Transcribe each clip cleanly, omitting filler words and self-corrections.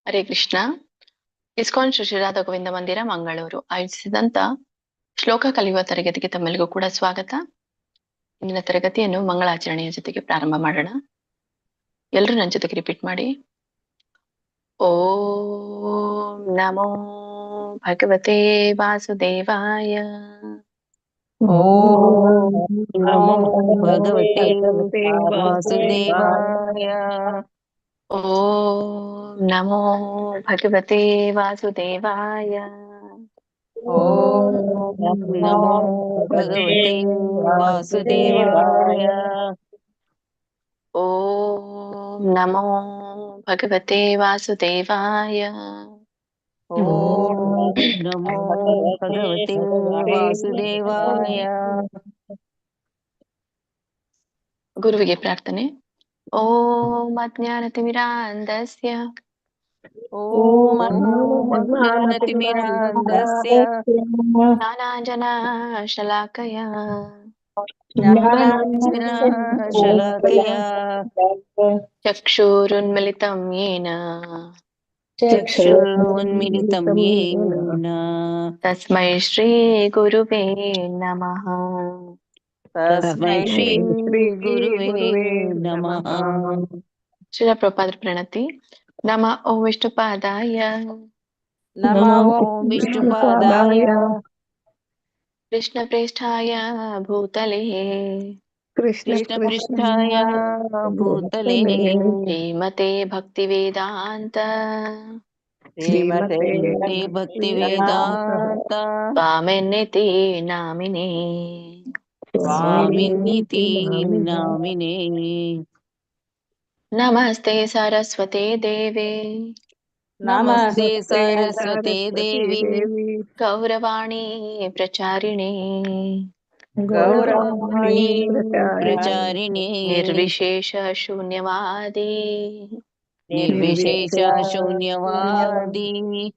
Hare Krishna. ISKCON Shri Shri Radha Govinda ಮಂದಿರ ಮಂಗಳೂರು ಆಯೋಜಿಸಿದಂತ ಶ್ಲೋಕ ಕಲಿಯುವ ತರಗತಿಗೆ ತಮ್ಮೆಲ್ಲರಿಗೂ ಕೂಡ ಸ್ವಾಗತ. ಇಂದಿನ ತರಗತಿಯನ್ನು ಮಂಗಳಾಚರಣೆಯ ಜೊತೆಗೆ ಪ್ರಾರಂಭ ಮಾಡೋಣ. ಎಲ್ಲರೂ ನನ್ನ ಜೊತೆಗೆ ರಿಪೀಟ್ ಮಾಡಿ. ಓಂ ನಮೋ ಭಗವತೆ ವಾಸುದೇವಾಯ. ಓಂ ನಮೋ ಭಗವತೆ ವಾಸುದೇವಾಯ. ವಾಸುದೇವಾಯ. ಓಂ ನಮೋ ಭಗವತೆ ವಾಸುದೇವಾಯ. ಓಂ ನಮೋ ಭಗವತೆ ವಾಸುದೇವಾಯ. ಓಂ ನಮೋ ಭಗವತೆ ವಾಸುದೇವಾಯ. ಓಂ ನಮೋ ಭಗವತೆ ವಾಸುದೇವಾಯ. ಗುರುವಿಗೆ ಪ್ರಾರ್ಥನೆ. ಓಂ ಅಜ್ಞಾನತಿಮಿರಾಂಧಸ್ಯ ಓಂ ಅಜ್ಞಾನತಿಮಿರಾಂಧಸ್ಯ ಜ್ಞಾನಾಂಜನಶಲಾಕಯ ಜ್ಞಾನಾಂಜನಶಲಾಕಯ ಚಕ್ಷುರುನ್ಮಿಲಿತಂ ಯೇನ ಚಕ್ಷುರುನ್ಮಿಲಿತಂ ಯೇನ ತಸ್ಮೈ ಶ್ರೀ ಗುರುವೇ ನಮಃ. ತಸ್ಮೈ ಶ್ರೀ ಗುರುವೇ ನಮಃ. ಶ್ರೀಲ ಪ್ರಭುಪಾದರ ಪ್ರಣತಿ. ನಮ ಓಂ ವಿಷ್ಣುಪಾದಾಯ ನಮೋ ವಿಷ್ಣುಪಾದಾಯ ಕೃಷ್ಣಪ್ರೇಷ್ಠಾಯ ಭೂತಲೆ ಕೃಷ್ಣಪೃಷ್ಠಾಯ ಭೂತಲೆ ಶ್ರೀಮತೆ ಭಕ್ತಿವೇದಾಂತ ಶ್ರೀಮತೆ ಭಕ್ತಿವೇದಾಂತ ಸ್ವಾಮಿನ್ನಿತಿ ನಾಮಿನೇ. ಸ್ವಾಮಿನ್ನಿತಿ ನಾಮಿನೇ. ನಮಸ್ತೆ ಸರಸ್ವತೆ ದೇವೆ ನಮಸ್ತೆ ಸರಸ್ವತೆ ದೇವಿ ಗೌರವಾಣಿ ಪ್ರಚಾರಿಣೆ ಗೌರವಾಣಿ ಪ್ರಚಾರಿಣೆ ನಿರ್ವಿಶೇಷ ಶೂನ್ಯವಾದಿ ನಿರ್ವಿಶೇಷ ಶೂನ್ಯವಾದಿ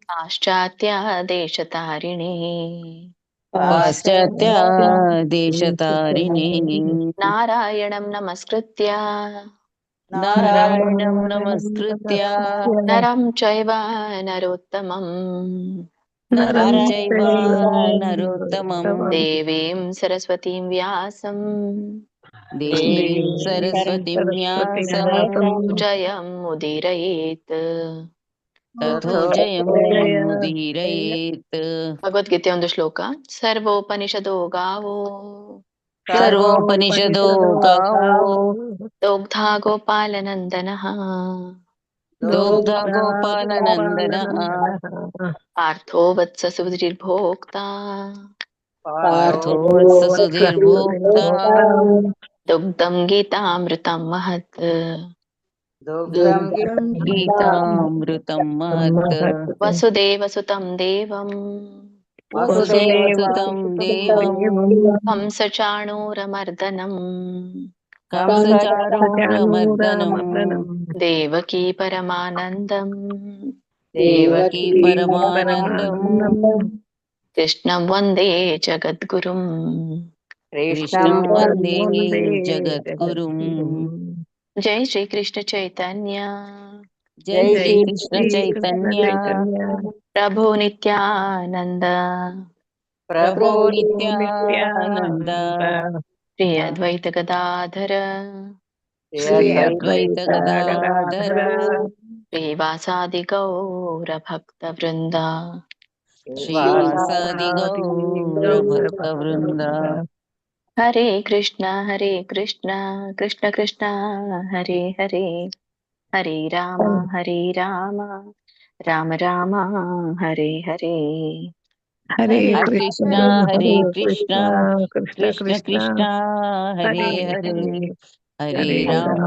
ಪಾಶ್ಚಾತ್ಯ ದೇಶತಾರಿಣೆ ಪಾಶ್ಚಾತ್ಯ ದೇಶತಾರಿಣೆ. ನಾರಾಯಣಂ ನಮಸ್ಕೃತ್ಯ ನಾರಾಯಣಂ ನಮಸ್ಕೃತ್ಯ ನರಂ ಚೈವ ನರೋತ್ತಮಂ ನರಂ ಚೈವ ನರೋತ್ತಮಂ ದೇವೀಂ ಸರಸ್ವತೀಂ ವ್ಯಾಸಂ ದೇವೀಂ ಸರಸ್ವತಿಂ ವ್ಯಾಸಂ ಜಯಂ ಮುದೀರಯೇತ್. ತಥೋ ಜಯಂ ಮುದೀರಯೇತ್. ಭಗವದ್ಗೀತೆ ಒಂದು ಶ್ಲೋಕ. ಸರ್ವೋಪನಿಷದೋ ಗಾವೋ ಸರ್ವೋಪನಿಷದೋ ಗಾವೋ ದೋಗ್ಧಾ ಗೋಪಾಲನಂದನಃ ದೋಗ್ಧ ಗೋಪಾಲನಂದನಃ ಪಾರ್ಥೋ ವತ್ಸ ಸುಧೀರ್ಭೋಕ್ತಾ ಪಾರ್ಥೋ ವತ್ಸ ಸುಧೀರ್ಭೋಕ್ತಾ ದುಗ್ಧಂ ಗೀತಾಮೃತಂ ಮಹತ್. ದುಗ್ಧಂ ಗೀತಾಮೃತಂ ಮಹತ್. ವಸುದೇವಸುತಂ ದೇವಂ ವಸುದೇವಸುತಂ ದೇವಂ ಕಂಸಚಾಣೂರಮರ್ದನಂ ಕಂಸಚಾರೂರಮರ್ದನಂ ದೇವಕೀ ಪರಮಾನಂದಂ ದೇವಕೀ ಪರಮಾನಂದಂ ಕೃಷ್ಣಂ ವಂದೇ ಜಗದ್ಗುರುಂ. ಕೃಷ್ಣಂ ವಂದೇ ಜಗದ್ಗುರುಂ. ಜೈ ಶ್ರೀ ಕೃಷ್ಣ ಚೈತನ್ಯ ಜೈ ಶ್ರೀ ಕೃಷ್ಣ ಚೈತನ್ಯ ಪ್ರಭು ನಿತ್ಯಾನಂದ ಪ್ರಭು ನಿತ್ಯಾನಂದ ಶ್ರೀ ಅದ್ವೈತ ಗದಾಧರ ಶ್ರೀ ಅದ್ವೈತ ಗದಾಧರ ಶ್ರೀವಾಸಾದಿ ಗೌರ ಭಕ್ತ ವೃಂದ ಶ್ರೀವಾಸಾದಿ ಗೌರ ಭಕ್ತ ವೃಂದ. ಹರೇ ಕೃಷ್ಣ ಕೃಷ್ಣ ಕೃಷ್ಣ ಹರೇ ಹರೇ ಹರೇ ರಾಮ ರಾಮ ರಾಮ ಹರೇ ಹರೇ. ಹರೇ ಕೃಷ್ಣ ಕೃಷ್ಣ ಕೃಷ್ಣ ಹರೇ ಹರೇ ಹರೇ ರಾಮ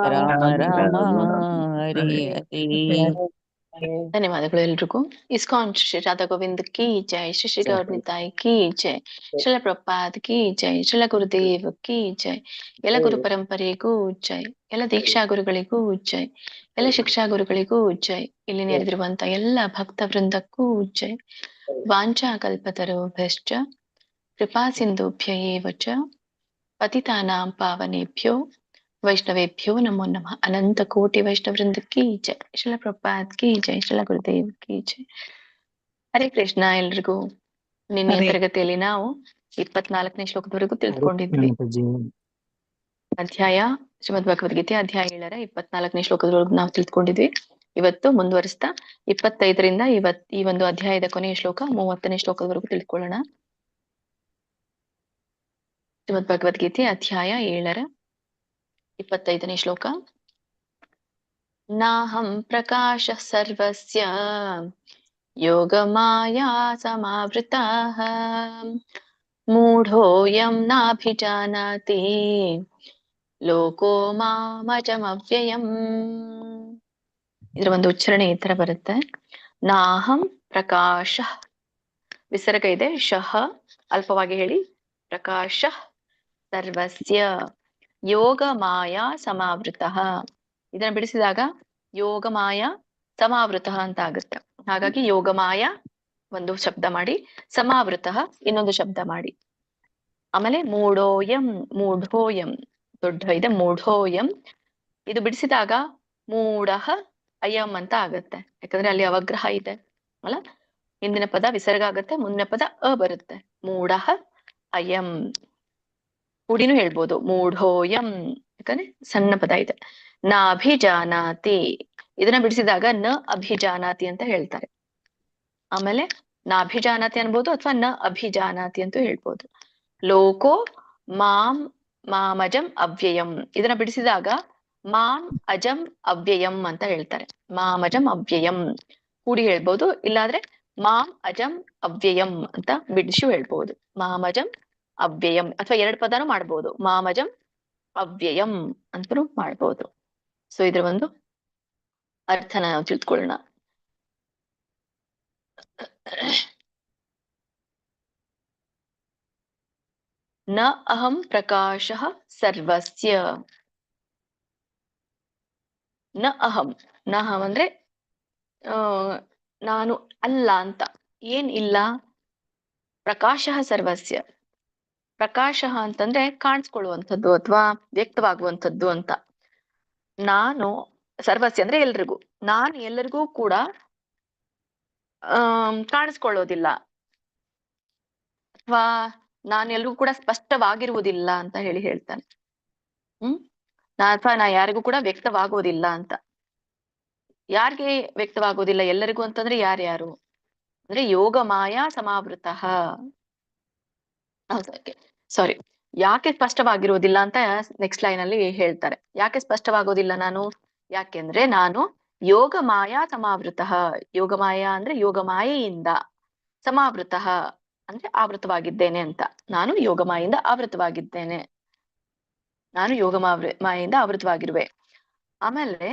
ರಾಮ ರಾಮ ಹರೇ ಹರೇ. ಧನ್ಯವಾದಗಳು ಎಲ್ರಿಗೂ. ಇಸ್ಕಾನ್ ಶ್ರೀ ರಾಧಾ ಗೋವಿಂದ್ ಕಿ ಜೈ, ಶ್ರೀ ಶ್ರೀ ಗೌರನಿತಾಯಿ ಕಿ ಜೈ, ಶ್ರೀಲ ಪ್ರಭುಪಾದ್ ಕಿ ಜೈ, ಶ್ರೀಲ ಗುರುದೇವ್ ಕಿ ಜೈ, ಎಲ್ಲ ಗುರು ಪರಂಪರೆಗೂ ಜೈ, ಎಲ್ಲ ದೀಕ್ಷಾ ಗುರುಗಳಿಗೂ ಜೈ, ಎಲ್ಲ ಶಿಕ್ಷಾ ಗುರುಗಳಿಗೂ ಜೈ, ಇಲ್ಲಿ ನೆರೆದಿರುವಂತ ಎಲ್ಲ ಭಕ್ತ ವೃಂದಕ್ಕೂ ಜೈ. ವಾಂಛಾ ಕಲ್ಪತರುಭ್ಯಶ್ಚ ಕೃಪಾ ಸಿಂಧುಭ್ಯ ಏವ ಚ ಪತಿತಾನಾಂ ಪಾವನೇಭ್ಯೋ वैष्णवेभ्यो नमो नमः। अनंत कोटि वैष्णव वृंद की जय। ಶ್ರೀಲ ಪ್ರಭುಪಾದ್ ಕಿ ಜೈ. ಶ್ರೀಲ ಗುರುದೇವ್ ಕಿ ಜೈ. ಹರೇ ಕೃಷ್ಣ. ಎಲ್ರಿಗೂ ನಿನ್ನೆ ಹರೇ ತರಗತಿಯಲ್ಲಿ ನಾವು 24ನೇ ಶ್ಲೋಕದವರೆಗೂ ತಿಳ್ಕೊಂಡಿದ್ವಿ. ಅಧ್ಯಾಯ ಶ್ರೀಮದ್ ಭಗವದ್ಗೀತೆ ಅಧ್ಯಾಯ 7ರ 24ನೇ ಶ್ಲೋಕದವರೆಗೂ ನಾವು ತಿಳ್ಕೊಂಡಿದ್ವಿ. ಇವತ್ತು ಮುಂದುವರಿಸ್ತಾ 25ರಿಂದ ಈ ಒಂದು ಅಧ್ಯಾಯದ ಕೊನೆಯ ಶ್ಲೋಕ 30ನೇ ಶ್ಲೋಕದವರೆಗೂ ತಿಳ್ಕೊಳ್ಳೋಣ. ಶ್ರೀಮದ್ ಭಗವದ್ಗೀತೆ ಅಧ್ಯಾಯ 7ರ 25ನೇ ಶ್ಲೋಕ. ನಾಹಂ ಪ್ರಕಾಶ ಸರ್ವಸ್ಯ ಯೋಗಮಾಯಾ ಸಮಾವೃತಃ ಮೂಢೋಯಂ ನಾಭಿಜಾನಾತಿ ಲೋಕೋ ಮಾಮಜಮವ್ಯಯಂ. ಇದರ ಒಂದು ಉಚ್ಚಾರಣೆ ಈ ತರ ಬರುತ್ತೆ. ನಾಹಂ ಪ್ರಕಾಶ, ವಿಸರ್ಗ ಇದೆ, ಶಃ ಅಲ್ಪವಾಗಿ ಹೇಳಿ, ಪ್ರಕಾಶ ಸರ್ವಸ್ಯ ಯೋಗ ಮಾಯಾ ಸಮಾವೃತಃ. ಇದನ್ನ ಬಿಡಿಸಿದಾಗ ಯೋಗ ಮಾಯಾ ಸಮಾವೃತಃ ಅಂತ ಆಗುತ್ತೆ. ಹಾಗಾಗಿ ಯೋಗ ಮಾಯಾ ಒಂದು ಶಬ್ದ ಮಾಡಿ, ಸಮಾವೃತಃ ಇನ್ನೊಂದು ಶಬ್ದ ಮಾಡಿ. ಆಮೇಲೆ ಮೂಢೋಯಂ, ಮೂಢೋಯಂ ದೊಡ್ಡ ಇದೆ, ಮೂಢೋಯಂ ಇದು ಬಿಡಿಸಿದಾಗ ಮೂಢಃ ಅಯಂ ಅಂತ ಆಗತ್ತೆ. ಯಾಕಂದ್ರೆ ಅಲ್ಲಿ ಅವಗ್ರಹ ಇದೆ ಅಲ್ಲ, ಹಿಂದಿನ ಪದ ವಿಸರ್ಗ ಆಗತ್ತೆ, ಮುಂದಿನ ಪದ ಅ ಬರುತ್ತೆ. ಮೂಢಃ ಅಯಂ, ಕೂಡಿನೂ ಹೇಳ್ಬೋದು ಮೂಢೋಯಂ, ಯಾಕಂದ್ರೆ ಸಣ್ಣ ಪದ ಇದೆ. ನ ಅಭಿಜಾನಾತಿ ಇದನ್ನ ಬಿಡಿಸಿದಾಗ ನ ಅಭಿಜಾನಾತಿ ಅಂತ ಹೇಳ್ತಾರೆ. ಆಮೇಲೆ ನ ಅಭಿಜಾನಾತಿ ಅನ್ಬೋದು ಅಥವಾ ನ ಅಭಿಜಾನಾತಿ ಅಂತೂ ಹೇಳ್ಬೋದು. ಲೋಕೋ ಮಾಂ ಮಾಮಜಂ ಅವ್ಯಯಂ ಇದನ್ನ ಬಿಡಿಸಿದಾಗ ಮಾಂ ಅಜಂ ಅವ್ಯಯಂ ಅಂತ ಹೇಳ್ತಾರೆ. ಮಾಮಜಂ ಅವ್ಯಯಂ ಕೂಡಿ ಹೇಳ್ಬೋದು, ಇಲ್ಲಾದ್ರೆ ಮಾಂ ಅಜಂ ಅವ್ಯಯಂ ಅಂತ ಬಿಡಿಸಿ ಹೇಳ್ಬೋದು. ಮಾಮಜಂ ಅವ್ಯಯಂ ಅಥವಾ ಎರಡು ಪದನೂ ಮಾಡ್ಬೋದು, ಮಾಮಜಂ ಅವ್ಯಯಂ ಅಂತನೂ ಮಾಡ್ಬೋದು. ಸೊ ಇದ್ರ ಒಂದು ಅರ್ಥನ ನಾವು ತಿಳ್ಕೊಳ್ಳೋಣ. ನ ಅಹಂ ಪ್ರಕಾಶಃ ಸರ್ವಸ್ಯ. ನ ಅಹಂ, ನ ಅಹಂ ಅಂದ್ರೆ ನಾನು ಅಲ್ಲ ಅಂತ, ಏನ್ ಇಲ್ಲ. ಪ್ರಕಾಶಃ ಸರ್ವಸ್ಯ, ಪ್ರಕಾಶ ಅಂತಂದ್ರೆ ಕಾಣಿಸ್ಕೊಳ್ಳುವಂಥದ್ದು ಅಥವಾ ವ್ಯಕ್ತವಾಗುವಂಥದ್ದು ಅಂತ. ನಾನು ಸರ್ವಸ್ಯ ಅಂದ್ರೆ ಎಲ್ರಿಗೂ, ನಾನು ಎಲ್ಲರಿಗೂ ಕೂಡ ಕಾಣಿಸ್ಕೊಳ್ಳೋದಿಲ್ಲ ಅಥವಾ ನಾನು ಎಲ್ರಿಗೂ ಕೂಡ ಸ್ಪಷ್ಟವಾಗಿರುವುದಿಲ್ಲ ಅಂತ ಹೇಳ್ತಾನೆ. ಅಥವಾ ನಾ ಯಾರಿಗೂ ಕೂಡ ವ್ಯಕ್ತವಾಗೋದಿಲ್ಲ ಅಂತ. ಯಾರಿಗೆ ವ್ಯಕ್ತವಾಗೋದಿಲ್ಲ ಎಲ್ಲರಿಗೂ ಅಂತಂದ್ರೆ ಯಾರ್ಯಾರು ಅಂದ್ರೆ ಯೋಗ ಮಾಯಾ ಸಮಾವೃತಃ. ಸಾರಿ, ಯಾಕೆ ಸ್ಪಷ್ಟವಾಗಿರುವುದಿಲ್ಲ ಅಂತ ನೆಕ್ಸ್ಟ್ ಲೈನ್ ಅಲ್ಲಿ ಹೇಳ್ತಾರೆ. ಯಾಕೆ ಸ್ಪಷ್ಟವಾಗೋದಿಲ್ಲ ನಾನು? ಯಾಕೆಂದ್ರೆ ನಾನು ಯೋಗ ಮಾಯಾ ಸಮಾವೃತಃ. ಯೋಗ ಮಾಯಾ ಅಂದ್ರೆ ಯೋಗ ಮಾಯೆಯಿಂದ, ಸಮಾವೃತಃ ಅಂದ್ರೆ ಆವೃತವಾಗಿದ್ದೇನೆ ಅಂತ. ನಾನು ಯೋಗ ಮಾಯಿಂದ ಆವೃತವಾಗಿದ್ದೇನೆ, ನಾನು ಯೋಗ ಮಾಯಿಂದ ಆವೃತವಾಗಿರುವೆ. ಆಮೇಲೆ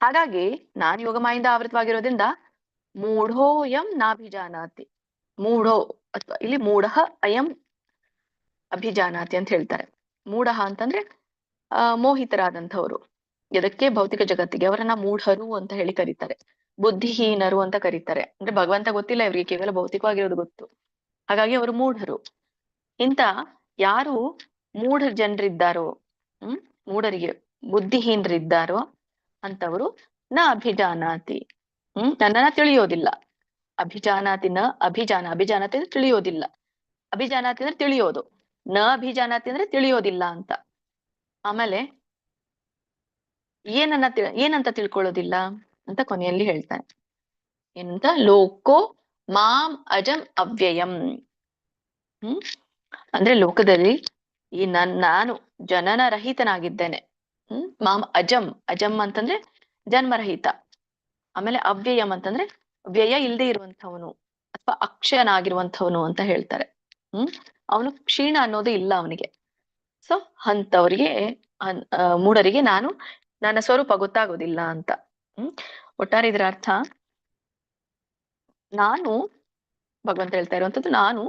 ಹಾಗಾಗಿ ನಾನು ಯೋಗ ಮಾಯಿಂದ ಆವೃತವಾಗಿರೋದ್ರಿಂದ ಮೂಢೋಯಂ ನಾಭಿಜಾನಾತಿ. ಮೂಢೋ ಅಥವಾ ಇಲ್ಲಿ ಮೂಢಃ ಅಯಂ ಅಭಿಜಾನಾತಿ ಅಂತ ಹೇಳ್ತಾರೆ. ಮೂಢ ಅಂತಂದ್ರೆ ಮೋಹಿತರಾದಂಥವ್ರು, ಎದಕ್ಕೆ? ಭೌತಿಕ ಜಗತ್ತಿಗೆ. ಅವರನ್ನ ಮೂಢರು ಅಂತ ಹೇಳಿ ಕರೀತಾರೆ, ಬುದ್ಧಿಹೀನರು ಅಂತ ಕರೀತಾರೆ. ಅಂದ್ರೆ ಭಗವಂತ ಗೊತ್ತಿಲ್ಲ ಇವರಿಗೆ, ಕೇವಲ ಭೌತಿಕವಾಗಿರೋದು ಗೊತ್ತು, ಹಾಗಾಗಿ ಅವರು ಮೂಢರು. ಇಂತ ಯಾರು ಮೂಢ ಜನರಿದ್ದಾರೋ, ಮೂಢರಿಗೆ ಬುದ್ಧಿಹೀನರಿದ್ದಾರೋ ಅಂತವರು ನ ಅಭಿಜಾನಾತಿ, ನನ್ನನ್ನ ತಿಳಿಯೋದಿಲ್ಲ. ಅಭಿಜಾನಾತಿ ನ ಅಭಿಜಾನಾತಿ ಅಂದ್ರೆ ತಿಳಿಯೋದಿಲ್ಲ, ಅಭಿಜಾನಾತಿ ಅಂದ್ರೆ ತಿಳಿಯೋದು, ನ ಅಭಿಜಾನಾತಿ ಅಂದ್ರೆ ತಿಳಿಯೋದಿಲ್ಲ ಅಂತ. ಆಮೇಲೆ ಏನಂತ ತಿಳ್ಕೊಳ್ಳೋದಿಲ್ಲ ಅಂತ ಕೊನೆಯಲ್ಲಿ ಹೇಳ್ತಾನೆ. ಏನಂತ? ಲೋಕೋ ಮಾಂ ಅಜಂ ಅವ್ಯಯಂ. ಅಂದ್ರೆ ಲೋಕದಲ್ಲಿ ಈ ನಾನು ಜನನ ರಹಿತನಾಗಿದ್ದೇನೆ. ಮಾಂ ಅಜಂ, ಅಜಂ ಅಂತಂದ್ರೆ ಜನ್ಮರಹಿತ. ಆಮೇಲೆ ಅವ್ಯಯಂ ಅಂತಂದ್ರೆ ವ್ಯಯ ಇಲ್ಲದೆ ಇರುವಂಥವನು ಅಥವಾ ಅಕ್ಷಯನಾಗಿರುವಂಥವನು ಅಂತ ಹೇಳ್ತಾರೆ. ಅವನು ಕ್ಷೀಣ ಅನ್ನೋದು ಇಲ್ಲ ಅವನಿಗೆ. ಸೊ ಅಂತವರಿಗೆ, ಮೂಢರಿಗೆ ನಾನು ನನ್ನ ಸ್ವರೂಪ ಗೊತ್ತಾಗೋದಿಲ್ಲ ಅಂತ. ಒಟ್ಟಾರೆ ಇದರ ಅರ್ಥ, ನಾನು ಭಗವಂತ ಹೇಳ್ತಾ ಇರುವಂತದ್ದು, ನಾನು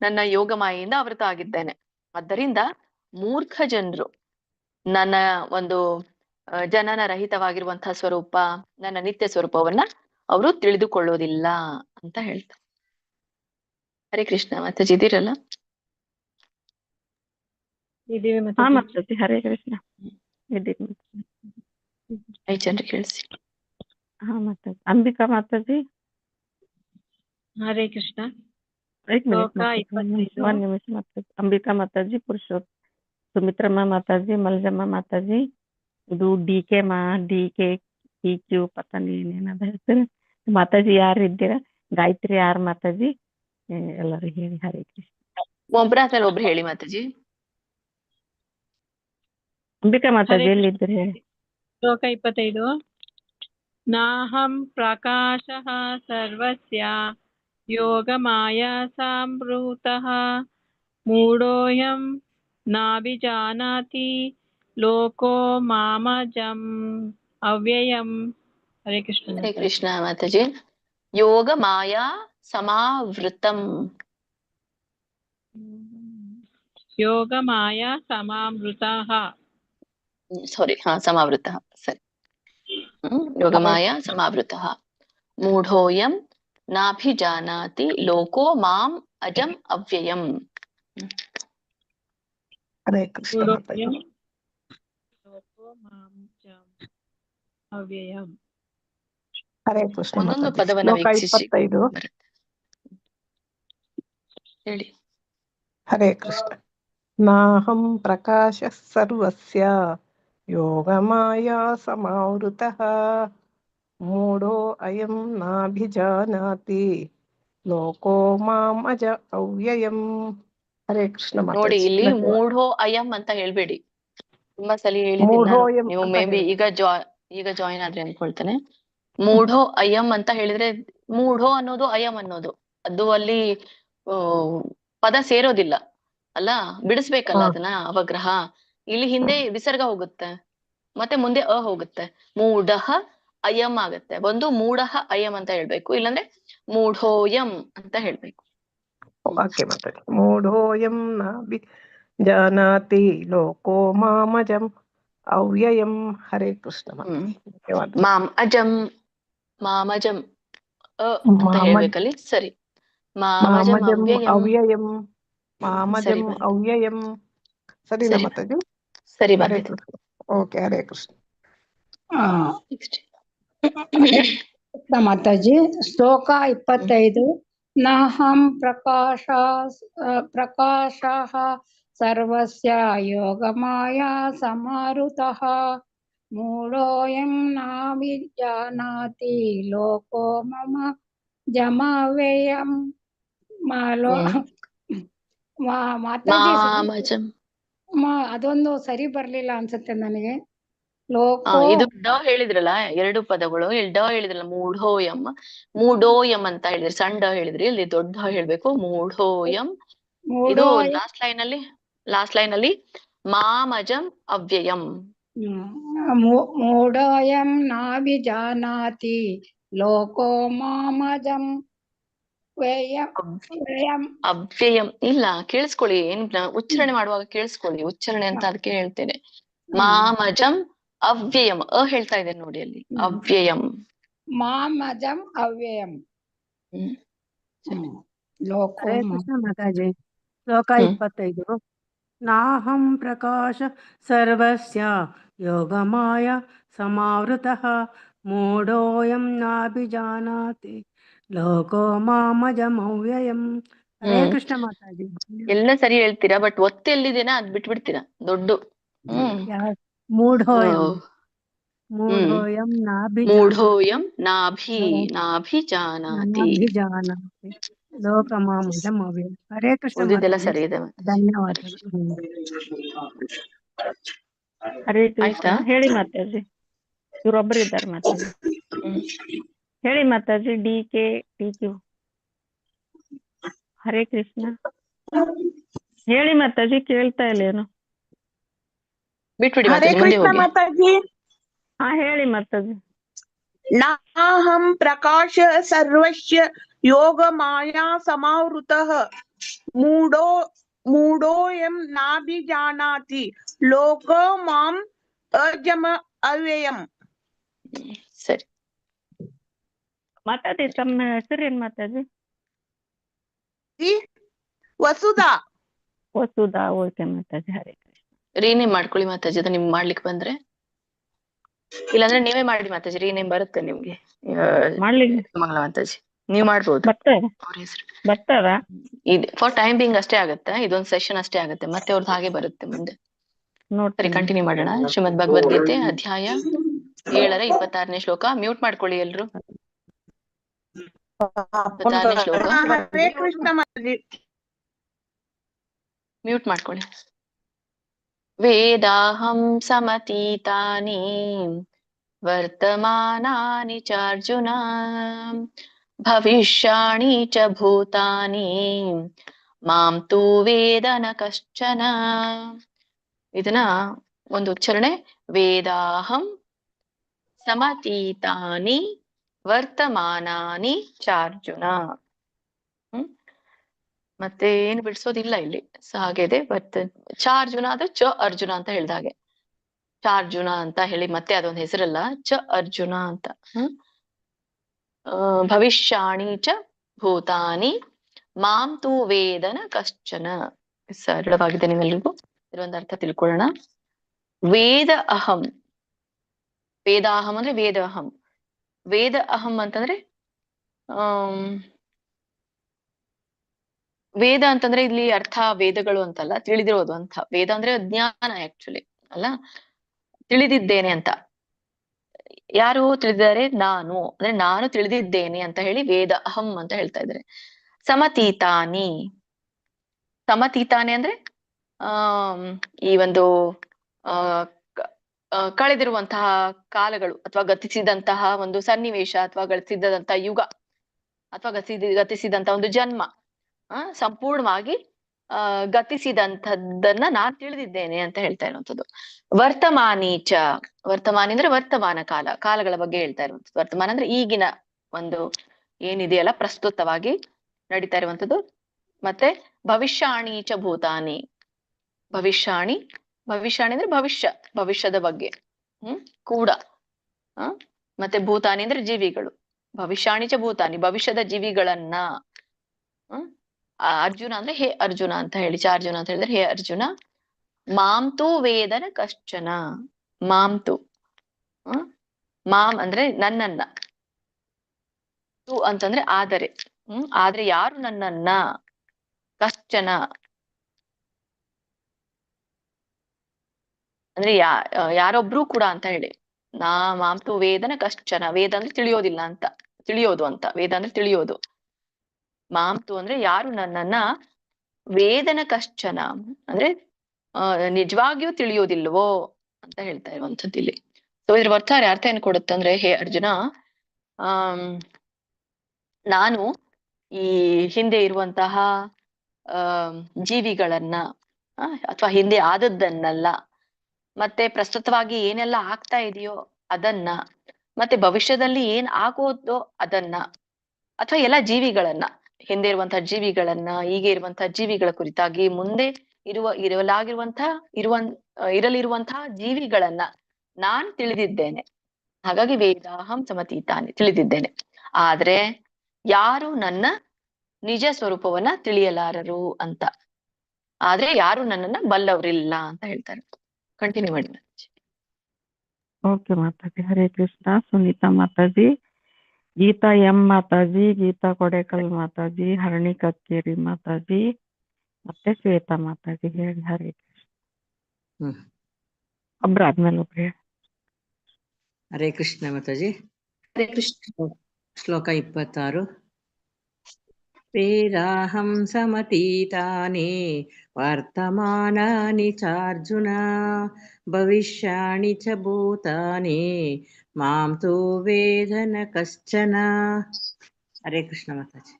ನನ್ನ ಯೋಗ ಮಾಯೆಯಿಂದ ಆವೃತ ಆಗಿದ್ದೇನೆ. ಆದ್ದರಿಂದ ಮೂರ್ಖ ಜನರು ನನ್ನ ಒಂದು ಜನನ ರಹಿತವಾಗಿರುವಂತಹ ಸ್ವರೂಪ, ನನ್ನ ನಿತ್ಯ ಸ್ವರೂಪವನ್ನ ಅವರು ತಿಳಿದುಕೊಳ್ಳೋದಿಲ್ಲ ಅಂತ ಹೇಳ್ತಾರೆ. ಹರೇ ಕೃಷ್ಣ. ಮತ್ತೆ ಜಿದಿರಲ್ಲ? ಹರೇ ಕೃಷ್ಣ. ಇದ್ದೀನಿ. 5 ಜನರಿಗೆ ಕೇಳಿಸಿ. ಹಾ ಮಾತಾಜಿ. ಅಂಬಿಕಾ ಮಾತಾಜಿ. ಹರೇ ಕೃಷ್ಣ. एक मिनट ಶ್ಲೋಕ 25. ಒಂದು ನಿಮಿಷ ಮಾತಾಜಿ. ಅಂಬಿಕಾ ಮಾತಾಜಿ, ಪುರುಷೋತ್, ಸುಮಿತ್ರಮ್ಮ ಮಾತಾಜಿ, ಮಲ್ಜಮ್ಮ ಮಾತಾಜಿ, ಇದು ಡಿ ಕೆ ಟಿ ಕ್ಯೂ ಪತಾನಿ ಏನೇನದ ಹೆಸರು ಮಾತಾಜಿ. ಯಾರು ಇದ್ದೀರಾ? ಗಾಯತ್ರಿ ಯಾರು ಮಾತಾಜಿ? ಎಲ್ಲರೂ ಹೇಳಿ ಹರೇ ಕೃಷ್ಣ. ಒಬ್ರ ಆದ್ಮೇಲೆ ಒಬ್ರು ಹೇಳಿ ಮಾತಾಜಿ. ಅಂಬಿಕಾ ಮಾತಾಜಿ ಹರೇ ಎಲ್ಲಿದ್ದೀರಿ ಹೇಳಿ. ಶ್ಲೋಕ 25. ನಾಹಂ ಪ್ರಕಾಶಃ ಸರ್ವಸ್ಯ ಯೋಗಮಾಯಾ ಸಂಭೃತಃ ಮೂಢೋಯಂ ನಾಭಿಜಾನಾತಿ ಲೋಕೋ ಮಾಮಜಂ ಅವ್ಯಯಂ. ಹರೇ ಕೃಷ್ಣ. ಹರೇ ಕೃಷ್ಣ ಮಾತಾಜಿ. ಯೋಗ ಮಾಯಾ ಸಮಾವೃತಂ. ಯೋಗ ಮಾಯಾ ಸಮಾವೃತಃ. ಸಾರಿ, ಸಮಾವೃತಃ. ಸರಿ. ಯೋಗ ಮಾಯಾ ಸಮಾವೃತಃ ಮೂಢೋಯಂ ನಾಭಿಜಾನಾತಿ ಲೋಕೋ ಮಾಂ ಅಜಂ ಅವ್ಯಯಂ. ಹರೇ ಕೃಷ್ಣ ಮಾತಾಜಿ. ಮೂಢೋಯಂ ಲೋಕೋ ಮಾಮಜಂ ಅವ್ಯಯಂ. ಹರೇ ಕೃಷ್ಣ ಒಂದೊಂದು ಮಾತಾಜಿ. ಪದವನ್ನ ಶ್ಲೋಕ ವೀಕ್ಷಿಸಿ 25. ಬರುತ್ತೆ. ಹೇಳಿ. ಹರೇ ಕೃಷ್ಣ. ನಾಹಂ ಪ್ರಕಾಶ ಸರ್ವಸ್ಯ ಯೋಗಮಾಯಾ ಸಮಾವೃತಃ ಮೂಢೋ ಅಯಂ ನಾಭಿಜಾನಾತಿ ಲೋಕೋ ಮಾಂ ಅಜ ಅವ್ಯಯಂ. ಹರೇ ಕೃಷ್ಣ ನೋಡಿ, ಮಾತಾಜಿ. ಇಲ್ಲಿ ಧನ್ಯವಾದ. ಮೂಢೋ ಅಯಂ ಅಂತ ಹೇಳ್ಬೇಡಿ. ತುಂಬಾ ಸಲ ಹೇಳಿದ್ದೀನಿ ನಾನು. ಮೂಢೋಯಂ ನೀವು ಅಂತ ಮೇ ಬಿ ಹೇಳಿ. ಈಗ ಜಾಯಿನ್ ಆದ್ರಿ ಅನ್ಕೊಳ್ತೇನೆ. ಮೂಢೋ ಅಯಂ ಅಂತ ಹೇಳಿದ್ರೆ ಮೂಢೋ ಅನ್ನೋದು ಅಯಂ ಅನ್ನೋದು ಅದು ಅಲ್ಲಿ ಪದ ಸೇರೋದಿಲ್ಲ ಅಲ್ಲ, ಬಿಡಿಸ್ಬೇಕಲ್ಲ ಅದನ್ನ ಅವಗ್ರಹ. ಇಲ್ಲಿ ಹಿಂದೆ ವಿಸರ್ಗ ಹೋಗುತ್ತೆ, ಮತ್ತೆ ಮುಂದೆ ಹೋಗುತ್ತೆ. ಮೂಢಃ ಅಯಂ ಆಗತ್ತೆ. ಒಂದು ಮೂಢಃ ಅಯಂ ಅಂತ ಹೇಳ್ಬೇಕು, ಇಲ್ಲಾಂದ್ರೆ ಮೂಢೋಯಂ ಅಂತ ಹೇಳ್ಬೇಕು. ಓಕೆ ಮಾತಾಜಿ. ಮೂಢೋಯಂ ನಾಭಿ ಜಾನಾತಿ ಲೋಕೋ ಮಾಮಜಂ ಅವ್ಯಯಂ. ಹರೇ ಕೃಷ್ಣ ಮಾತಾಜಿ. ಧನ್ಯವಾದ. ಮಾಂ ಅಜಂ ಅಂತ ಹೇಳ್ಬೇಕಲ್ಲಿ. ಸರಿ. ಮಾಮಜಂ ಅವ್ಯಯಂ. ಅವ್ಯಯಂ. ಮಾಮಜಂ ಸರಿ ಅವ್ಯಯಂ. ಸರಿನಾ ಸರಿ ಮಾತಾಜಿ? ಸರಿ ಹರೇ ಬಂದಿದೆ. ಕೃಷ್ಣ. ಓಕೆ. ಹರೇ ಕೃಷ್ಣ. ಮಾತಾಜಿ. ಶ್ಲೋಕ 25. ನಾಹಂ ಪ್ರಕಾಶಃ ಸರ್ವಸ್ಯ ಯೋಗಮಾಯಾ ಸಮಾವೃತಃ ಮೂಢೋಯಂ ನಾಭಿಜಾನಾತಿ ಲೋಕೋ ಮಮ ಜಮವ್ಯಯಂ. ಮಾತಾಜಿ ಮಾಮಜಂ. ಅದೊಂದು ಸರಿ ಬರ್ಲಿಲ್ಲ ಅನ್ಸುತ್ತೆ ನನಗೆ. ಲೋಕೋ ಇದು ಡ ಹೇಳಿದ್ರಲ್ಲ, 2 ಪದಗಳು. ಇಲ್ಲಿ ಡ ಹೇಳಿದ್ರಲ್ಲ, ಮೂಢೋಯಂ ಅಂತ ಹೇಳಿದ್ರಿ. ಸಣ್ಣ ಡ ಹೇಳಿದ್ರಿ, ಇಲ್ಲಿ ದೊಡ್ಡ ಡ ಹೇಳ್ಬೇಕು. ಮೂಢೋಯಂ. ಇದು ಲಾಸ್ಟ್ ಲೈನ್ ಅಲ್ಲಿ ಮಾಮಜಂ ಅವ್ಯಯಂ. ಮೂಢೋಯಂ ನಾಭಿಜಾನಾತಿ ಲೋಕೋ ಮಾಮಜಂ ಅವ್ಯಯಂ. ಇಲ್ಲ, ಕೇಳಿಸ್ಕೊಳ್ಳಿ. ಉಚ್ಚಾರಣೆ ಮಾಡುವಾಗ ಕೇಳಿಸ್ಕೊಳ್ಳಿ. ಉಚ್ಚಾರಣೆ ಅಂತ ಅದಕ್ಕೆ ಹೇಳ್ತೇನೆ. ಮಾಮಜಂ ಅವ್ಯಯಂ. ಹೇಳ್ತಾ ಇದೆ ನೋಡಿ ಅಲ್ಲಿ, ಅವ್ಯಯಂ. ಮಾಮಜಂ ಅವ್ಯಯಂ. ಲೋಕೋ. ಹರೇ ಕೃಷ್ಣ ಮಾತಾಜಿ. ಶ್ಲೋಕ 25. ನಾಹಂ ಪ್ರಕಾಶ ಸರ್ವಸ್ಯ ಯೋಗಮಾಯ ಸಮಾವೃತಃ ಮೂಢೋಯಂ ನಾಭಿಜಾನಾತಿ ಲೋಕೋ ಮಾಮಜಮವ್ಯಯಂ. ಹರೇ ಕೃಷ್ಣ ಮಾತಾಜಿ. ಎಲ್ಲ ಸರಿ ಹೇಳ್ತೀರಾ, ಬಟ್ ಒತ್ತು ಎಲ್ಲಿದೇನಾ ಅದ್ ಬಿಟ್ಬಿಡ್ತೀರಾ. ದೊಡ್ಡ ಮೂಢೋಯಂ ನಾಭಿಜಾನಾತಿ ಲೋಕ ಮಾಮಜಂ ಅವ್ಯಯಂ. ಹರೇ ಕೃಷ್ಣ ಉಳಿದಿದ್ದೆಲ್ಲ ಮಾತಾಜಿ. ಸರಿ ಇದೆ. ಧನ್ಯವಾದಗಳು. ಹರೇ ಕೃಷ್ಣ. ಆಯ್ತಾ? ಹೇಳಿ ಮಾತಾಜಿ. ಇವರೊಬ್ಬರು ಇದ್ದಾರೆ ಮಾತಾಜಿ. ಹೇಳಿ mataji. D K T Q. Hare Krishna. ಹೇಳಿ ಮಾತಾಜಿ. ಕೇಳ್ತಾ ಇಲ್ಲ ಏನು? ಬಿಟ್ಬಿಡಿ ಹರೇ ಮಾತಾಜಿ, ಮುಂದೆ ಕೃಷ್ಣ ಹೋಗಿ. ಮಾತಾಜಿ. ಹೇಳಿ ಮಾತಾಜಿ. ನಾಹಂ ಪ್ರಕಾಶ ಸರ್ವಸ್ಯ ಯೋಗ ಮಾಯಾ ಸಮಾವೃತಃ ಮೂಢೋಯಂ ನಾಭಿಜಾನಾತಿ ಲೋಕೋ ಮಾಂ ಅಜಮ ಅವ್ಯಯಂ. ಸರಿ. ಮಾತಾಡಿ. ತಮ್ಮ ಹೆಸರೇನ್ ಮಾತಾಜಿ? ವಸುಧಾ. ವಸುಧಾ. ಓಕೆ ಮಾತಾಜಿ. ಹರೇ ಕೃಷ್ಣ. ರೀನೇಮ್ ಮಾಡ್ಕೊಳ್ಳಿ ಮಾತಾಜಿ, ಅದು ನಿಮ್ಗೆ ಮಾಡ್ಲಿಕ್ಕೆ ಬಂದ್ರೆ. ಇಲ್ಲಾಂದ್ರೆ ನೀವೇ ಮಾಡಿ ಮಾತಾಜಿ, ರೀನೇಮ್ ಬರುತ್ತೆ ನಿಮ್ಗೆ. ಮಾಡ್ಲಿಕ್ಕೆ ಮಂಗಳ ಮಾತಾಜಿ ನೀವ್ ಮಾಡ್ಬೋದು. ಬರ್ತಾರ ಅವ್ರ ಹೆಸರು ಬರ್ತಾರ ಫಾರ್ ಟೈಮ್ ಬಿಂಗ್ ಅಷ್ಟೇ ಆಗುತ್ತೆ, ಇದೊಂದು ಸೆಷನ್ ಅಷ್ಟೇ ಆಗುತ್ತೆ, ಮತ್ತೆ ಅವ್ರದ್ದು ಹಾಗೆ ಬರುತ್ತೆ ಮುಂದೆ. ಸರಿ, ನೋಡ್ತೀನಿ. ಕಂಟಿನ್ಯೂ ಮಾಡೋಣ. ಶ್ರೀಮದ್ ಭಗವದ್ಗೀತೆ ಅಧ್ಯಾಯ 7ರ 26ನೇ ಶ್ಲೋಕ. ಮ್ಯೂಟ್ ಮಾಡ್ಕೊಳ್ಳಿ ಎಲ್ರು. 26ನೇ ಶ್ಲೋಕ ಹರೇ ಕೃಷ್ಣ ಮಾತಾಜಿ. ಮ್ಯೂಟ್ ಮಾಡ್ಕೊಳ್ಳಿ. ವೇದಾಹಂ ಸಮತೀತಾನಿ ವರ್ತಮಾನಾನಿ ಚಾರ್ಜುನ ಭವಿಷ್ಯಾಣಿ ಚ ಭೂತಾನಿ ಮಾಂ ತು ವೇದ ನ ಕಶ್ಚನ. ಇದನ್ನ ಒಂದು ಉಚ್ಚಾರಣೆ, ವೇದಾಹಂ ಸಮತೀತಾನಿ ವರ್ತಮಾನಾನಿ ಚಾರ್ಜುನ. ಮತ್ತೆ ಏನು ಬಿಡಿಸೋದಿಲ್ಲ ಇಲ್ಲಿ, ಹಾಗೆ ಚಾರ್ಜುನ ಅದು ಚ ಅರ್ಜುನ ಅಂತ ಹೇಳ್ದ ಹಾಗೆ, ಚಾರ್ಜುನ ಅಂತ ಹೇಳಿ ಮತ್ತೆ ಅದೊಂದು ಹೆಸರಲ್ಲ, ಚ ಅರ್ಜುನ ಅಂತ. ಭವಿಷ್ಯಾಣಿ ಚ ಭೂತಾನಿ ಮಾಂ ತು ವೇದನ ಕಶ್ಚನ. ಸರಳವಾಗಿದೆ, ನಿಮ್ಮೆಲ್ರಿಗೂ ಇದೊಂದು ಅರ್ಥ ತಿಳ್ಕೊಳ್ಳೋಣ. ವೇದ ಅಹಂ, ವೇದಾಹಂ ಅಂದ್ರೆ ವೇದ ಅಹಂ. ವೇದ ಅಹಂ ಅಂತಂದ್ರೆ ವೇದ ಅಂತಂದ್ರೆ ಇಲ್ಲಿ ಅರ್ಥ ವೇದಗಳು ಅಂತಲ್ಲ, ತಿಳಿದಿರೋದು ಅಂತ. ವೇದ ಅಂದ್ರೆ ಜ್ಞಾನ ಆಕ್ಚುಲಿ ಅಲ್ಲ, ತಿಳಿದಿದ್ದೇನೆ ಅಂತ. ಯಾರು ತಿಳಿದಿದ್ದಾರೆ? ನಾನು, ಅಂದ್ರೆ ನಾನು ತಿಳಿದಿದ್ದೇನೆ ಅಂತ ಹೇಳಿ ವೇದ ಅಹಂ ಅಂತ ಹೇಳ್ತಾ ಇದ್ದಾರೆ. ಸಮತೀತಾನಿ, ಸಮತೀತಾನಿ ಅಂದ್ರೆ ಈ ಒಂದು ಕಳೆದಿರುವಂತಹ ಕಾಲಗಳು ಅಥವಾ ಗತಿಸಿದಂತಹ ಒಂದು ಸನ್ನಿವೇಶ ಅಥವಾ ಗತಿಸಿದಂತಹ ಯುಗ ಅಥವಾ ಗತಿಸಿದಂತಹ ಒಂದು ಜನ್ಮ ಸಂಪೂರ್ಣವಾಗಿ ಗತಿಸಿದಂಥದ್ದನ್ನ ನಾನ್ ತಿಳಿದಿದ್ದೇನೆ ಅಂತ ಹೇಳ್ತಾ ಇರುವಂಥದ್ದು. ವರ್ತಮಾನೀಚ, ವರ್ತಮಾನಿ ಅಂದ್ರೆ ವರ್ತಮಾನ ಕಾಲ, ಕಾಲಗಳ ಬಗ್ಗೆ ಹೇಳ್ತಾ ಇರುವಂಥದ್ದು. ವರ್ತಮಾನ ಅಂದ್ರೆ ಈಗಿನ ಒಂದು ಏನಿದೆಯಲ್ಲ ಪ್ರಸ್ತುತವಾಗಿ ನಡೀತಾ ಇರುವಂಥದ್ದು. ಮತ್ತೆ ಭವಿಷ್ಯಾಣೀಚ ಭೂತಾನಿ, ಭವಿಷ್ಯಾಣಿ, ಭವಿಷ್ಯಾಣಿ ಅಂದ್ರೆ ಭವಿಷ್ಯ, ಭವಿಷ್ಯದ ಬಗ್ಗೆ ಕೂಡ. ಮತ್ತೆ ಭೂತಾನಿ ಅಂದ್ರೆ ಜೀವಿಗಳು, ಭವಿಷ್ಯಾಣಿಚ ಭೂತಾನಿ ಭವಿಷ್ಯದ ಜೀವಿಗಳನ್ನ. ಅರ್ಜುನ ಅಂದ್ರೆ ಹೇ ಅರ್ಜುನ ಅಂತ ಹೇಳಿ, ಚಾರ್ಜುನ ಅಂತ ಹೇಳಿದ್ರೆ ಹೇ ಅರ್ಜುನ. ಮಾಂತು ವೇದನ ಕಶ್ಚನ, ಮಾಂತು ಮಾಂ ಅಂದ್ರೆ ನನ್ನನ್ನ, ತು ಅಂತಂದ್ರೆ ಆದರೆ, ಆದ್ರೆ ಯಾರು ನನ್ನನ್ನ, ಕಶ್ಚನ ಅಂದ್ರೆ ಯಾರೊಬ್ರು ಕೂಡ ಅಂತ ಹೇಳಿ. ಮಾಂತು ವೇದನ ಕಶ್ಚನ, ವೇದ ಅಂದ್ರೆ ತಿಳಿಯೋದಿಲ್ಲ ಅಂತ, ತಿಳಿಯೋದು ಅಂತ, ವೇದ ಅಂದ್ರೆ ತಿಳಿಯೋದು. ಮಾಂತು ಅಂದ್ರೆ ಯಾರು ನನ್ನನ್ನ, ವೇದನ ಕಶ್ಚನ ಅಂದ್ರೆ ನಿಜವಾಗಿಯೂ ತಿಳಿಯೋದಿಲ್ವೋ ಅಂತ ಹೇಳ್ತಾ ಇರುವಂಥದ್ದು ಇಲ್ಲಿ. ಸೊ ಇದ್ರ ಅರ್ಥ ಏನ್ ಕೊಡುತ್ತೆ ಅಂದ್ರೆ, ಹೇ ಅರ್ಜುನ, ನಾನು ಈ ಹಿಂದೆ ಇರುವಂತಹ ಜೀವಿಗಳನ್ನ ಅಥವಾ ಹಿಂದೆ ಆದದ್ದನ್ನಲ್ಲ, ಮತ್ತೆ ಪ್ರಸ್ತುತವಾಗಿ ಏನೆಲ್ಲ ಆಗ್ತಾ ಇದೆಯೋ ಅದನ್ನ, ಮತ್ತೆ ಭವಿಷ್ಯದಲ್ಲಿ ಏನ್ ಆಗೋದೋ ಅದನ್ನ, ಅಥವಾ ಎಲ್ಲ ಜೀವಿಗಳನ್ನ, ಹಿಂದೆ ಇರುವಂತಹ ಜೀವಿಗಳನ್ನ, ಈಗ ಇರುವಂತಹ ಜೀವಿಗಳ ಕುರಿತಾಗಿ, ಮುಂದೆ ಇರಲಿರುವಂತಹ ಜೀವಿಗಳನ್ನ ನಾನ್ ತಿಳಿದಿದ್ದೇನೆ. ಹಾಗಾಗಿ ವೇದಾಹಂ ಸಮತೀತಾನಿ, ತಿಳಿದಿದ್ದೇನೆ. ಆದ್ರೆ ಯಾರು ನನ್ನ ನಿಜ ಸ್ವರೂಪವನ್ನ ತಿಳಿಯಲಾರರು ಅಂತ, ಆದ್ರೆ ಯಾರು ನನ್ನನ್ನ ಬಲ್ಲವರಿಲ್ಲ ಅಂತ ಹೇಳ್ತಾರೆ. ಕಂಟಿನ್ಯೂ ಮಾಡಿ. ಓಕೆ ಮಾತಾಜಿ, ಹರೇ ಕೃಷ್ಣ. ಸುನೀತಾ ಮಾತಾಜಿ, ಗೀತಾ ಎಂ ಮಾತಾಜಿ, ಗೀತಾ ಕೊಡೇಕಲ್ ಮಾತಾಜಿ, ಹರಣಿ ಕಕ್ಕೇರಿ ಮಾತಾಜಿ, ಮತ್ತೆ ಶ್ವೇತಾ ಮಾತಾಜಿ ಹೇಳಿ. ಹರೇ ಕೃಷ್ಣ. ಒಬ್ರಾದ್ಮೇಲೆ ಒಬ್ರು ಹೇಳಿ. ಹರೇ ಕೃಷ್ಣ ಮಾತಾಜಿ. ಹರೇ ಕೃಷ್ಣ. ಶ್ಲೋಕ 26. ವೇದಾಹಂ ಸಮತೀತಾನಿ ವರ್ತಮಾನಾನಿ ಚಾರ್ಜುನ ಭವಿಷ್ಯಾಣಿ ಚ ಭೂತಾನಿ ಮಾಂ ತು ವೇದ ನ ಕಶ್ಚನ. ಹರೇ ಕೃಷ್ಣ ಮಾತಾಜಿ.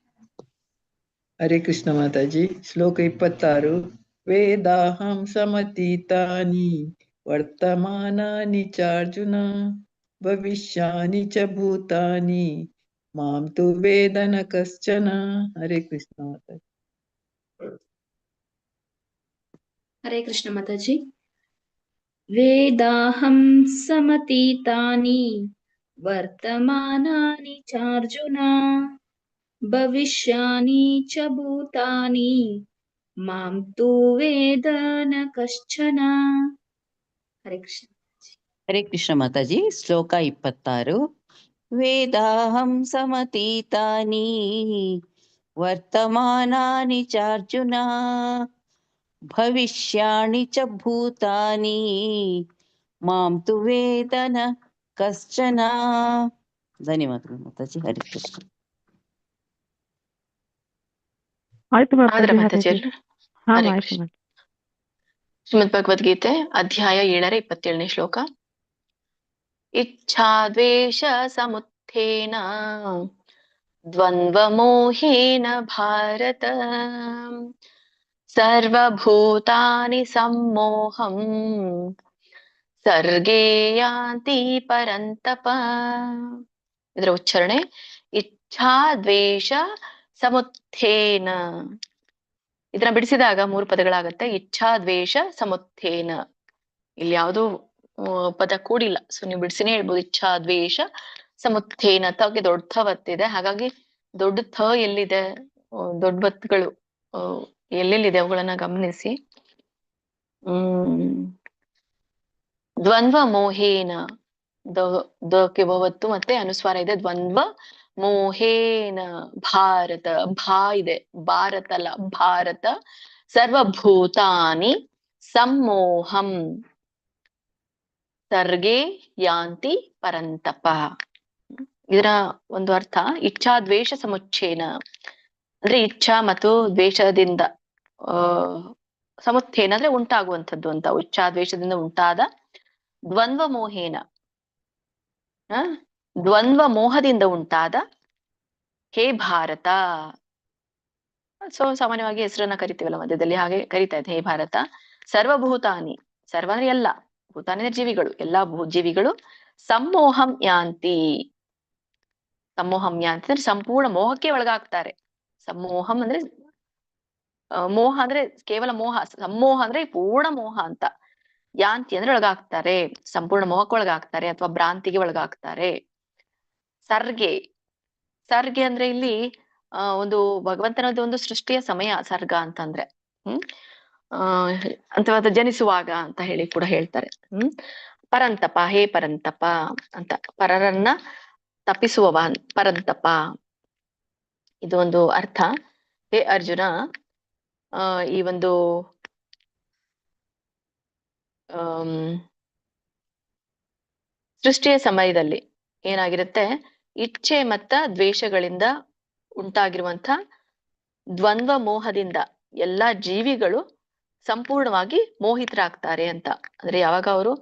ಹರೇ ಕೃಷ್ಣ ಮಾತಾಜಿ. ಶ್ಲೋಕ 26. ವೇದಾಹಂ ಸಮತೀತಾನಿ ವರ್ತಮಾನಾನಿ ಚಾರ್ಜುನ ಭವಿಷ್ಯಾನಿ ಚ ಭೂತಾನಿ ಮಾಂ ತು ವೇದ ನ ಕಶ್ಚನ. ಹರೇ ಕೃಷ್ಣ ಮಾತಾಜಿ. ಹರೇ ಕೃಷ್ಣ ಮಾತಾಜಿ. ವೇದಾಹಂ ಸಮತೀತಾನಿ ವರ್ತಮಾನಾನಿ ಚಾರ್ಜುನ ಭವಿಷ್ಯಾನಿ ಚ ಭೂತಾನಿ ಮಾಂ ತು ವೇದ ನ ಕಶ್ಚನ. ಹರೇ ಕೃಷ್ಣ. ಹರೇ ಕೃಷ್ಣ ಮಾತಾಜಿ. ಶ್ಲೋಕ 26. ವೇದಾಹಂ ಸಮತೀತಾನಿ ವರ್ತಮಾನಾನಿ ಚಾರ್ಜುನ ಭವಿಷ್ಯಾಣಿ ಚ ಭೂತಾನಿ ಮಾಂ ತು ವೇದ ನ ಕಶ್ಚನ. ಧನ್ಯವಾದಗಳು ಮಾತಾಜಿ. ಹರೇ ಕೃಷ್ಣ. ಆಯ್ತು ಆದ್ರ ಮಾತಾಜಿ. ಹರೇ ಮಾತಾಜಿ ಕೃಷ್ಣ. ಎಲ್ರು ಹಾ ಹರೇ ಆಯ್ತು ಕೃಷ್ಣ. ಮಾತಾಜಿ. ಶ್ರೀಮದ್ ಭಗವದ್ಗೀತೆ ಅಧ್ಯಾಯ 7 27ನೇ ಶ್ಲೋಕ. ಇಚ್ಛಾದ್ವೇಷ ಸಮುತ್ಥೇನ ದ್ವಂದ್ವ ಮೋಹೇನ ಭಾರತ ಸರ್ವಭೂತಾನಿ ಸಮ್ಮೋಹಂ ಸರ್ಗೇ ಯಾಂತಿ ಪರಂತಪ. ಇದರ ಉಚ್ಚಾರಣೆ ಇಚ್ಛಾ ದ್ವೇಷ ಸಮುತ್ಥೇನ. ಇದನ್ನ ಬಿಡಿಸಿದಾಗ 3 ಪದಗಳಾಗತ್ತೆ. ಇಚ್ಛಾ ದ್ವೇಷ ಸಮುತ್ಥೇನ. ಇಲ್ಲಿ ಯಾವುದು ಪದ ಕೂಡಿಲ್ಲ, ಸೊ ನೀವು ಬಿಡಿಸಿನೇ ಹೇಳ್ಬೋದು. ಇಚ್ಛಾ ದ್ವೇಷ ಸಮುತ್ಥೇನ. ತಗೆ ದೊಡ್ಡ ಥ ಒತ್ತಿದೆ, ಹಾಗಾಗಿ ದೊಡ್ಡ ಥ ಎಲ್ಲಿದೆ, ದೊಡ್ಡ ಒತ್ತುಗಳು ಎಲ್ಲೆಲ್ಲಿದೆ ಅವುಗಳನ್ನ ಗಮನಿಸಿ. ದ್ವಂದ್ವ ಮೋಹೇನ. ದಕ್ಕೆ ಒತ್ತು ಮತ್ತೆ ಅನುಸ್ವಾರ ಇದೆ. ದ್ವಂದ್ವ ಮೋಹೇನ ಭಾರತ. ಭಾ ಇದೆ, ಭಾರತ ಅಲ್ಲ, ಭಾರತ. ಸರ್ವಭೂತಾನಿ ಸಮ್ಮೋಹಂ ಸರ್ಗೇ ಯಾಂತಿ ಪರಂತಪ. ಇದರ ಒಂದು ಅರ್ಥ ಇಚ್ಛಾ ದ್ವೇಷ ಸಮುಚ್ಚೇನ ಅಂದ್ರೆ ಇಚ್ಛಾ ಮತ್ತು ದ್ವೇಷದಿಂದ ಸಮುತ್ಥೇನ ಅಂದ್ರೆ ಉಂಟಾಗುವಂಥದ್ದು ಅಂತ. ಇಚ್ಛಾ ದ್ವೇಷದಿಂದ ಉಂಟಾದ ದ್ವಂದ್ವ ಮೋಹೇನ, ದ್ವಂದ್ವ ಮೋಹದಿಂದ ಉಂಟಾದ ಹೇ ಭಾರತ. ಸೊ ಸಾಮಾನ್ಯವಾಗಿ ಹೆಸರನ್ನ ಕರಿತೀವಲ್ಲ ಮಧ್ಯದಲ್ಲಿ, ಹಾಗೆ ಕರಿತಾ ಇದೆ ಹೇ ಭಾರತ. ಸರ್ವಭೂತಾನಿ, ಸರ್ವ ಅಂದ್ರೆ ಎಲ್ಲ, ಭೂತಾನಿ ಅಂದ್ರೆ ಜೀವಿಗಳು, ಎಲ್ಲಾ ಜೀವಿಗಳು ಸಮ್ಮೋಹಂ ಯಾಂತಿ. ಸಮ್ಮೋಹಂ ಯಾಂತಿ ಅಂದ್ರೆ ಸಂಪೂರ್ಣ ಮೋಹಕ್ಕೆ ಒಳಗಾಗ್ತಾರೆ. ಸಮ್ಮೋಹಂ ಅಂದ್ರೆ ಮೋಹ ಅಂದ್ರೆ ಕೇವಲ ಮೋಹ, ಸಮ್ಮೋಹ ಅಂದ್ರೆ ಪೂರ್ಣ ಮೋಹ ಅಂತ. ಯಾಂತಿ ಅಂದ್ರೆ ಒಳಗಾಗ್ತಾರೆ, ಸಂಪೂರ್ಣ ಮೋಹಕ್ಕೆ ಒಳಗಾಗ್ತಾರೆ ಅಥವಾ ಭ್ರಾಂತಿಗೆ ಒಳಗಾಗ್ತಾರೆ. ಸರ್ಗೆ, ಸರ್ಗೆ ಅಂದ್ರೆ ಇಲ್ಲಿ ಒಂದು ಭಗವಂತನದ್ದು ಒಂದು ಸೃಷ್ಟಿಯ ಸಮಯ ಸರ್ಗ ಅಂತಂದ್ರೆ. ಅಥವಾ ಜನಿಸುವಾಗ ಅಂತ ಹೇಳಿ ಕೂಡ ಹೇಳ್ತಾರೆ. ಪರಂತಪ, ಹೇ ಪರಂತಪ ಅಂತ, ಪರರನ್ನ ತಪ್ಪಿಸುವವ ಪರಂತಪ. ಇದು ಒಂದು ಅರ್ಥ. ಹೇ ಅರ್ಜುನ, ಈ ಒಂದು ಸೃಷ್ಟಿಯ ಸಮಯದಲ್ಲಿ ಏನಾಗಿರುತ್ತೆ, ಇಚ್ಛೆ ಮತ್ತ ದ್ವೇಷಗಳಿಂದ ಉಂಟಾಗಿರುವಂತ ದ್ವಂದ್ವ ಮೋಹದಿಂದ ಎಲ್ಲಾ ಜೀವಿಗಳು ಸಂಪೂರ್ಣವಾಗಿ ಮೋಹಿತರಾಗ್ತಾರೆ ಅಂತ. ಅಂದ್ರೆ ಯಾವಾಗ ಅವರು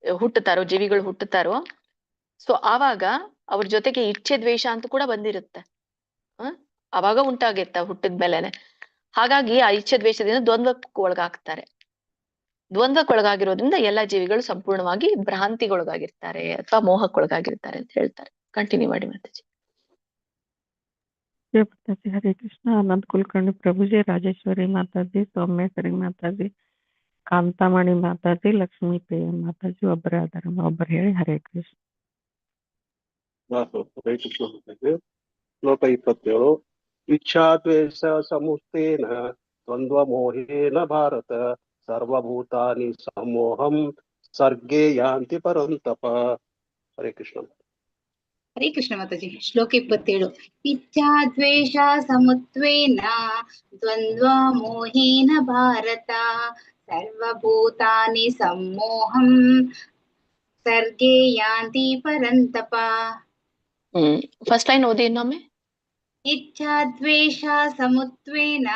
ಹುಟ್ಟುತ್ತಾರೋ, ಜೀವಿಗಳು ಹುಟ್ಟುತ್ತಾರೋ, ಸೊ ಆವಾಗ ಅವ್ರ ಜೊತೆಗೆ ಇಚ್ಛೆ ದ್ವೇಷ ಅಂತ ಕೂಡ ಬಂದಿರುತ್ತೆ. ಅವಾಗ ಉಂಟಾಗಿತ್ತ ಹುಟ್ಟಿದ್ಮೇಲೆನೆ. ಹಾಗಾಗಿ ಆ ಇಚ್ಛೆ ದ್ವೇಷದಿಂದ ದ್ವಂದ್ವಕ್ಕೆ ಒಳಗಾಗ್ತಾರೆ. ದ್ವಂದ್ವಕ್ಕೊಳಗಾಗಿರೋದ್ರಿಂದ ಎಲ್ಲಾ ಜೀವಿಗಳು ಸಂಪೂರ್ಣವಾಗಿ ಭ್ರಾಂತಿಗೊಳಗಾಗಿರ್ತಾರೆ ಅಥವಾ ಮೋಹಕ್ಕೊಳಗಾಗಿರ್ತಾರೆ ಅಂತ ಹೇಳ್ತಾರೆ. ಕಂಟಿನ್ಯೂ ಮಾಡಿ ಮಾತಾಜಿ. ಮಾತಾಜಿ. ಹರೇ ಕೃಷ್ಣ. ಆನಂದ್ ಕುಲಕರ್ಣಿ ಪ್ರಭುಜಿ, ರಾಜೇಶ್ವರಿ ಮಾತಾಜಿ, ಸೌಮ್ಯೇಶ್ವರಿ ಮಾತಾಜಿ, ಕಾಂತಾಮಣಿ ಮಾತಾಜಿ, ಲಕ್ಷ್ಮೀ ಪ್ರಿಯ ಮಾತಾಜಿ. ಒಬ್ಬರೇ ಆಧಾರ ಒಬ್ಬರು ಹೇಳಿ. ಹರೇ ಕೃಷ್ಣ. ಹರೇ ಕೃಷ್ಣ ಮಾತಾಜಿ. ಶ್ಲೋಕ 27. ಇಚ್ಛಾದ್ವೇಷ ಸಮುತ್ತೇನ ದ್ವಂದ್ವ ಮೋಹೇನ ಭಾರತ ಸರ್ವಭೂತಾನಿ ಸಮೋಹಂ ಸರ್ಗೇ ಯಾಂತಿ ಪರಂತಪ. ಹರೇ ಕೃಷ್ಣ. ಹರೇ ಕೃಷ್ಣ ಮಾತಾಜಿ. ಶ್ಲೋಕ 27. ಇಚ್ಛಾದ್ವೇಷ ಸಮುತ್ವೇನ ದ್ವಂದ್ವ ಮೋಹೇನ ಭಾರತ ಸರ್ವಭೂತಾನಿ ಸಮ್ಮೋಹಂ ಸರ್ಗೇ ಯಾಂತಿ ಪರಂತಪ. ಫಸ್ಟ್ ಲೈನ್ ಓದಿ ಇನ್ನೊಮ್ಮೆ. ಇಚ್ಛಾದ್ವೇಷ ಸಮುತ್ವೇನ.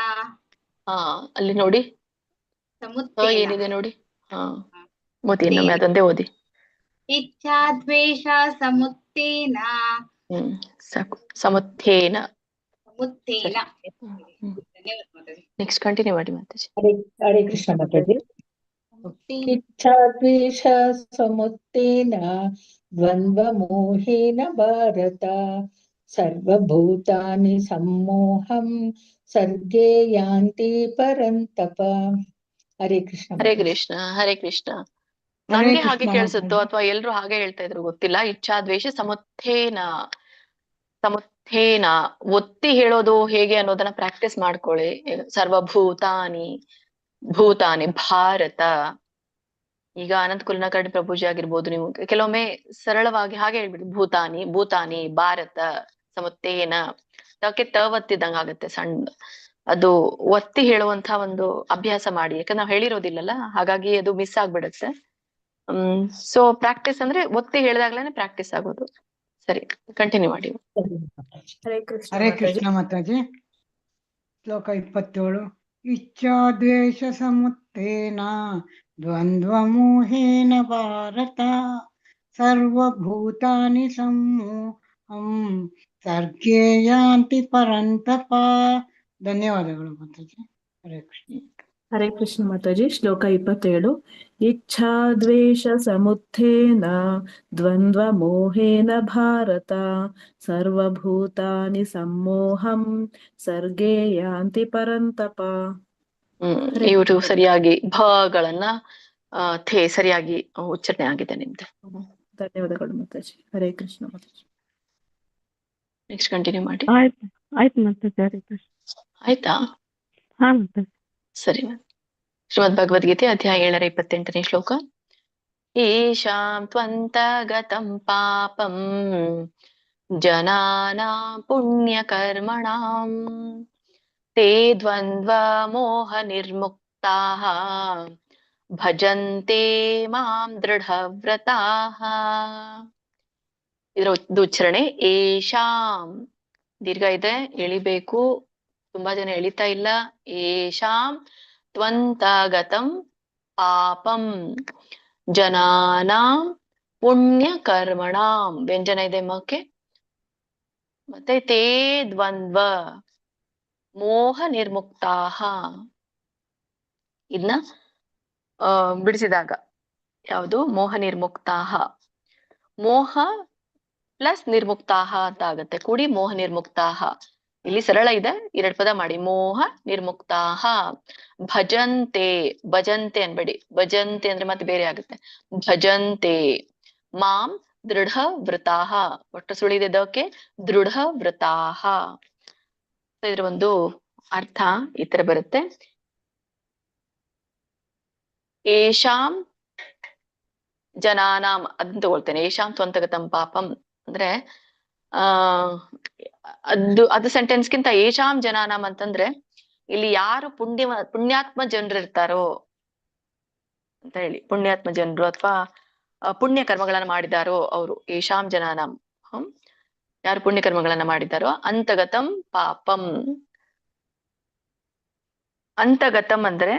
ಅಲ್ಲಿ ನೋಡಿ ಸಮುತ್ತೇನ ಏನಿದೆ ನೋಡಿ. ಓದಿ ಇನ್ನೊಮ್ಮೆ, ಅದೊಂದೇ ಓದಿ. ಇಚ್ಛಾದ್ವೇಷ ಸಮುತ್ತೇನ. ಸಾಕು. ಸಮುತ್ತೇನ. ಸಮುತ್ತೇನ. ಧನ್ಯವಾದ ಮಾತಾಜಿ. ನೆಕ್ಸ್ಟ್ ಕಂಟಿನ್ಯೂ ಮಾಡಿ ಮಾತಾಜಿ. ಹರೇ ಕೃಷ್ಣ ಮಾತಾಜಿ. ಇಚ್ಛಾದ್ವೇಷ ಸಮುತ್ತೇನ ದ್ವಂದ್ವ ಮೋಹೇನ ಭಾರತ ಸರ್ವಭೂತಾನಿ ಸಮ್ಮೋಹಂ ಸರ್ಗೇ ಯಾಂತಿ ಪರಂತಪ. ಹರೇ ಕೃಷ್ಣ. ಹರೇ ಕೃಷ್ಣ. ಹರೇ ಕೃಷ್ಣ. ನನ್ಗೆ ಹಾಗೆ ಕೇಳಿಸುತ್ತೋ ಅಥವಾ ಎಲ್ರು ಹಾಗೆ ಹೇಳ್ತಾ ಇದ್ರು ಗೊತ್ತಿಲ್ಲ. ಇಚ್ಛಾ ದ್ವೇಷ ಸಮುತ್ತೇನ. ಥೇನ ಒತ್ತಿ ಹೇಳೋದು ಹೇಗೆ ಅನ್ನೋದನ್ನ ಪ್ರಾಕ್ಟೀಸ್ ಮಾಡ್ಕೊಳ್ಳಿ. ಸರ್ವಭೂತಾನಿ, ಭೂತಾನಿ ಭಾರತ. ಈಗ ಅನಂತ ಕುಲಕರ್ಣಿ ಪ್ರಭುಜಿ ಆಗಿರ್ಬೋದು, ನೀವು ಕೆಲವೊಮ್ಮೆ ಸರಳವಾಗಿ ಹಾಗೆ ಹೇಳ್ಬಿಡಿ, ಭೂತಾನಿ, ಭೂತಾನಿ, ಭಾರತ, ಸಮುತ್ತೇನ. ತಕ್ಕೆ ತ ಒತ್ತಿದಂಗ ಆಗುತ್ತೆ ಸಣ್ಣ. ಅದು ಒತ್ತಿ ಹೇಳುವಂತಹ ಒಂದು ಅಭ್ಯಾಸ ಮಾಡಿ, ಯಾಕಂದ್ರೆ ನಾವು ಹೇಳಿರೋದಿಲ್ಲಲ್ಲ, ಹಾಗಾಗಿ ಅದು ಮಿಸ್ ಆಗ್ಬಿಡುತ್ತೆ. ಸೊ ಪ್ರಾಕ್ಟೀಸ್ ಅಂದ್ರೆ ಒತ್ತಿ ಹೇಳಿದಾಗ್ಲೇನೆ ಪ್ರಾಕ್ಟೀಸ್ ಆಗೋದು. ಸರಿ, ಕಂಟಿನ್ಯೂ ಮಾಡಿ. ಹರೇ ಕೃಷ್ಣ ಮಾತಾಜಿ. ಶ್ಲೋಕ 27. ಇಚ್ಛಾ ದ್ವೇಷ ಸಮುತ್ತೇನ ದ್ವಂದ್ವ ಮೋಹೇನ ಭಾರತ ಸರ್ವಭೂತಾನಿ ಸಮೂಹಂ ಸರ್ಗೇ ಯಾಂತಿ ಪರಂತಪ. ಧನ್ಯವಾದಗಳು ಮಾತಾಜಿ. ಹರೇ ಕೃಷ್ಣ. ಹರೇ ಕೃಷ್ಣ ಮಾತಾಜಿ. ಶ್ಲೋಕ 27. ಇಚ್ಛಾ ದ್ವೇಷ ಸಮುತ್ಥೇನ ದ್ವಂದ್ವ ಮೋಹೇನ ಭಾರತ ಸರ್ವಭೂತಾನಿ ಸಮ್ಮೋಹಂ ಸರ್ಗೇ ಯಾಂತಿ ಪರಂತಪ. ಇವರು ಸರಿಯಾಗಿ ಭಗಳನ್ನ ಥೇ ಸರಿಯಾಗಿ ಉಚ್ಚಾರಣೆ ಆಗಿದೆ ನಿಮ್ದು. ಧನ್ಯವಾದಗಳು ಮಾತಾಜಿ. ಹರೇ ಕೃಷ್ಣ ಮಾತಾಜಿ. ನೆಕ್ಸ್ಟ್ ಕಂಟಿನ್ಯೂ ಮಾಡಿ. ಆಯ್ತು ಮಾತಾಜಿ. ಹರೇ ಕೃಷ್ಣ. ಆಯ್ತಾ? ಹಾ ಮಾತಾಜಿ. ಸರಿ. ಶ್ರೀಮದ್ ಭಗವದ್ಗೀತೆ ಅಧ್ಯಾಯ 7ರ 28ನೇ ಶ್ಲೋಕ. ಈಶಾಂ ತ್ವಂತಗತಂ ಪಾಪಂ ಜನಾನಾಂ ಪುಣ್ಯಕರ್ಮಣಾಂ ತೇ ದ್ವಂದ್ವ ಮೋಹ ನಿರ್ಮುಕ್ತಾಃ ಭಜಂತೆ ಮಾಂ ದೃಢವ್ರತಾಃ. ಇದರ ಉಚ್ಚಾರಣೆ ಏಷಾಂ, ದೀರ್ಘ ಇದೆ, ಎಳಿಬೇಕು. ತುಂಬಾ ಜನ ಎಳಿತಾ ಇಲ್ಲ. ಏಷಾಂ ತ್ವಂತಗತಂ ಪಾಪಂ ಜನಾನಾಂ ಪುಣ್ಯ ಕರ್ಮಣಾಂ, ವ್ಯಂಜನ ಇದೆ ಮಕ್ಕೆ. ಮತ್ತೆ ತೇ ದ್ವಂದ್ವ ಮೋಹ ನಿರ್ಮುಕ್ತಾಹ, ಇದನ್ನ ಬಿಡಿಸಿದಾಗ ಯಾವುದು? ಮೋಹ ನಿರ್ಮುಕ್ತಾಹ. ಮೋಹ ಪ್ಲಸ್ ನಿರ್ಮುಕ್ತಾಹ ಅಂತ ಆಗತ್ತೆ, ಕೂಡಿ ಮೋಹ ನಿರ್ಮುಕ್ತಾಹ. ಇಲ್ಲಿ ಸರಳ ಇದೆ, 2 ಪದ ಮಾಡಿ. ಮೋಹ ನಿರ್ಮುಕ್ತಾಹ ಭಜಂತೆ. ಭಜಂತೆ ಅನ್ಬೇಡಿ, ಭಜಂತೆ ಅಂದ್ರೆ ಮತ್ತೆ ಬೇರೆ ಆಗುತ್ತೆ. ಭಜಂತೆ ಮಾಂ ದೃಢ ವೃತಾಹ, ಒಟ್ಟು ಸುಳಿದಕ್ಕೆ ದೃಢ ವೃತಾಹ. ಇದ್ರ ಒಂದು ಅರ್ಥ ಈ ತರ ಬರುತ್ತೆ. ಏಷಾಂ ಜನಾನಾಂ ಅದನ್ನ ತಗೊಳ್ತೇನೆ. ಏಷಾಂ ತ್ವಂತಗತಂ ಪಾಪಂ ಅಂದ್ರೆ ಅದು ಸೆಂಟೆನ್ಸ್ಗಿಂತ ಏಷಾಂ ಜನಾನಾಂ ಅಂತಂದ್ರೆ ಇಲ್ಲಿ ಯಾರು ಪುಣ್ಯಾತ್ಮ ಜನರು ಇರ್ತಾರೋ ಅಂತ ಹೇಳಿ, ಪುಣ್ಯಾತ್ಮ ಜನರು ಅಥವಾ ಪುಣ್ಯ ಕರ್ಮಗಳನ್ನ ಮಾಡಿದಾರೋ ಅವರು. ಏಷಾಂ ಜನಾನಾಂ, ಯಾರು ಪುಣ್ಯ ಕರ್ಮಗಳನ್ನ ಮಾಡಿದಾರೋ. ಅಂತಗತಂ ಪಾಪಂ, ಅಂತಗತಂ ಅಂದ್ರೆ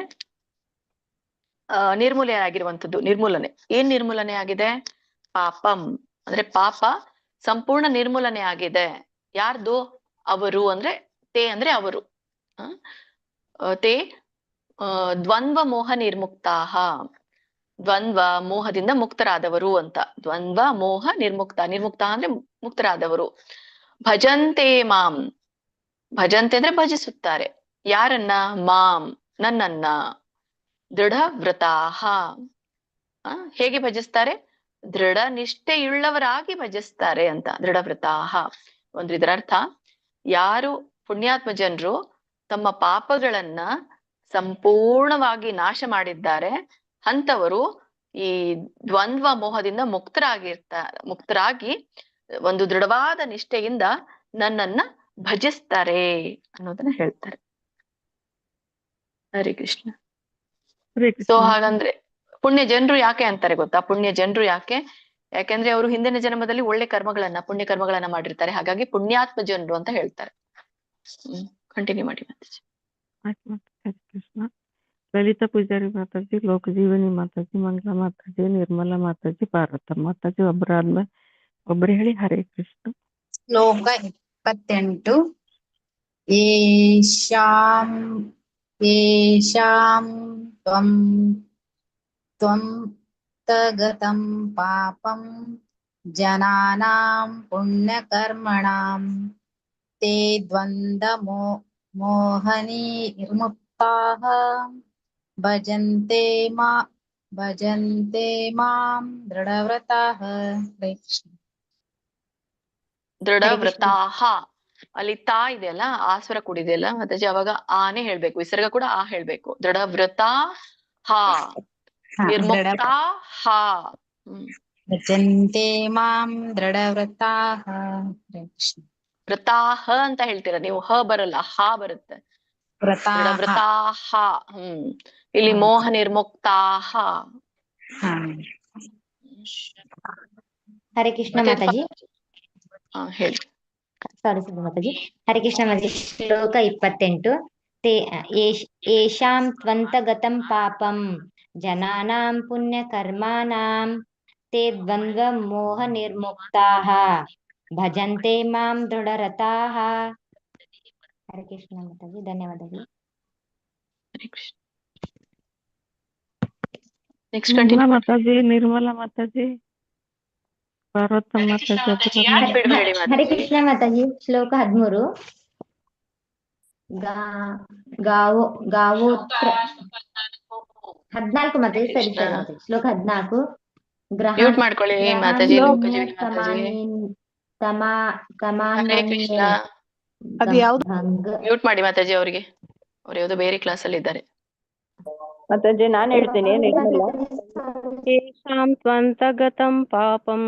ನಿರ್ಮೂಲನೆ ಆಗಿರುವಂಥದ್ದು. ನಿರ್ಮೂಲನೆ. ಏನ್ ನಿರ್ಮೂಲನೆ ಆಗಿದೆ? ಪಾಪಂ ಅಂದ್ರೆ ಪಾಪ ಸಂಪೂರ್ಣ ನಿರ್ಮೂಲನೆ ಆಗಿದೆ. ಯಾರ್ದು? ಅವರು ಅಂದ್ರೆ ತೇ ಅಂದ್ರೆ ಅವರು. ತೇ ದ್ವಂದ್ವ ಮೋಹ ನಿರ್ಮುಕ್ತಾಹ, ದ್ವಂದ್ವ ಮೋಹದಿಂದ ಮುಕ್ತರಾದವರು ಅಂತ. ದ್ವಂದ್ವ ಮೋಹ ನಿರ್ಮುಕ್ತ, ನಿರ್ಮುಕ್ತ ಅಂದ್ರೆ ಮುಕ್ತರಾದವರು. ಭಜಂತೆ ಮಾಂ, ಭಜಂತೆ ಅಂದ್ರೆ ಭಜಿಸುತ್ತಾರೆ. ಯಾರನ್ನ? ಮಾಂ ನನ್ನನ್ನ. ದೃಢ ವ್ರತಾಹ, ಹೇಗೆ ಭಜಿಸ್ತಾರೆ? ದೃಢ ನಿಷ್ಠೆಯುಳ್ಳವರಾಗಿ ಭಜಿಸ್ತಾರೆ ಅಂತ. ದೃಢ ವ್ರತಾಹ ಒಂದು ಇದರ ಅರ್ಥ. ಯಾರು ಪುಣ್ಯಾತ್ಮ ಜನರು ತಮ್ಮ ಪಾಪಗಳನ್ನ ಸಂಪೂರ್ಣವಾಗಿ ನಾಶ ಮಾಡಿದ್ದಾರೆ, ಅಂತವರು ಈ ದ್ವಂದ್ವ ಮೋಹದಿಂದ ಮುಕ್ತರಾಗಿ ಒಂದು ದೃಢವಾದ ನಿಷ್ಠೆಯಿಂದ ನನ್ನನ್ನ ಭಜಿಸ್ತಾರೆ ಅನ್ನೋದನ್ನ ಹೇಳ್ತಾರೆ. ಹರೇ ಕೃಷ್ಣ. ಸೊ ಹಾಗಂದ್ರೆ ಪುಣ್ಯ ಜನರು ಯಾಕೆ ಅಂತಾರೆ ಗೊತ್ತಾ? ಪುಣ್ಯ ಜನರು ಯಾಕೆಂದ್ರೆ ಅವರು ಹಿಂದಿನ ಜನ್ಮದಲ್ಲಿ ಒಳ್ಳೆ ಪುಣ್ಯ ಕರ್ಮಗಳನ್ನ ಮಾಡಿರ್ತಾರೆ. ಹಾಗಾಗಿ ಪುಣ್ಯಾತ್ಮ ಜನರು ಅಂತ ಹೇಳ್ತಾರೆ. ಕಂಟಿನ್ಯೂ ಮಾಡಿ ಮಾತಾಜಿ. ಕೃಷ್ಣ. ಲಲಿತಾ ಪೂಜಾರಿ ಮಾತಾಜಿ, ಲೋಕಜೀವನಿ ಮಾತಾಜಿ, ಮಂಗಳ ಮಾತಾಜಿ, ನಿರ್ಮಲಾ ಮಾತಾಜಿ, ಭಾರತ ಮಾತಾಜಿ. ಒಬ್ಬರಾದ್ಮೇಲೆ ಒಬ್ರು ಹೇಳಿ. ಹರೇ ಕೃಷ್ಣ. ಶ್ಲೋಕ 28. ಏಷಾಂ ತ್ವಂತಗತಂ ಪಾಪಂ ಜನಾನಾಂ ಪುಣ್ಯಕರ್ಮಣಾಂ ತೇ ದ್ವಂದ್ವ ಮೋಹನಿ ನಿರ್ಮುಕ್ತಾಃ ಭಜಂತೆ ಮಾಂ ದೃಢವ್ರತಾಃ. ದೃಢವ್ರತಾಃ ಅಲ್ಲಿ ತಾ ಇದೆಯಲ್ಲ, ಆ ಸ್ವರ ಕೂಡಿದೆಯಲ್ಲ ಮಾತಾಜಿ, ಅವಾಗ ಆನೆ ಹೇಳ್ಬೇಕು, ವಿಸರ್ಗ ಕೂಡ ಆ ಹೇಳ್ಬೇಕು. ದೃಢವ್ರತ ಹಾ, ನಿರ್ಮುಕ್ತ ಹಾ. ಭಜಂತೆ ಮಾಂ ದೃಢವ್ರತಾಃ. ಹರೇ ಕೃಷ್ಣ. ವ್ರತಾಹ ಅಂತ ಹೇಳ್ತೀರಾ ನೀವು, ಹ ಬರಲ್ಲ, ಹಾ ಬರುತ್ತೆ. ವ್ರತಾಃ. ದೃಢವ್ರತಾಹ. ಇಲ್ಲಿ ಮೋಹ ನಿರ್ಮುಕ್ತಾಹ. ಹರೇ ಕೃಷ್ಣ ಮತ್ತೆ ಮಾತಾಜಿ. ಹೇಳಿ. ಸಾರಿ ಮಾತಾಜಿ. ಹರೇ ಕೃಷ್ಣ ಮಾತಾಜಿ. ಶ್ಲೋಕ 28. ಯೇಷಾಂ ತ್ವಂತಗತಂ ಪಾಪಂ ಜನಾನಾಂ ಪುಣ್ಯಕರ್ಮಾಣಾಂ ತೇ ದ್ವಂದ್ವ ಮೋಹ ನಿರ್ಮುಕ್ತಾಃ ಭಜಂತೆ ಮಾಂ ದೃಢರತಾಃ. ಹರೇ ಕೃಷ್ಣ ಮಾತಾಜಿ, ಧನ್ಯವಾದಗಳು. ನಿರ್ಮಲಾ ಮಾತಾಜಿ, ನಿರ್ಮಲಾ ಮಾತಾಜಿ, ಪಾರ್ವತಮ್ಮ ಮಾತಾಜಿ. ಹರೇ ಕೃಷ್ಣ ಮಾತಾಜಿ. ಶ್ಲೋಕ 13. ಗಾವೋತ್ರ 14 ಮಾತಾಜಿ. ಸರಿ ಸರಿ ಮಾತಾಜಿ. ಶ್ಲೋಕ 14. ಮ್ಯೂಟ್ ಮಾಡ್ಕೊಳ್ಳಿ ಮಾತಾಜಿ, ಲೋಕಜೀವಿ ಮಾತಾಜಿ. ಹರೇ ಕೃಷ್ಣ. ಮ್ಯೂಟ್ ಮಾಡಿ ಮಾತಾಜಿ ಅವ್ರಿಗೆ, ಅವ್ರು ಯಾವ್ದೋ ಬೇರೆ ಕ್ಲಾಸ್ ಅಲ್ಲಿ ಇದ್ದಾರೆ. ಮಾತಾಜಿ ನಾನ್ ಹೇಳ್ತೀನಿ. ಯೇಷಾಂ ತ್ವಂತಗತಂ ಪಾಪಂ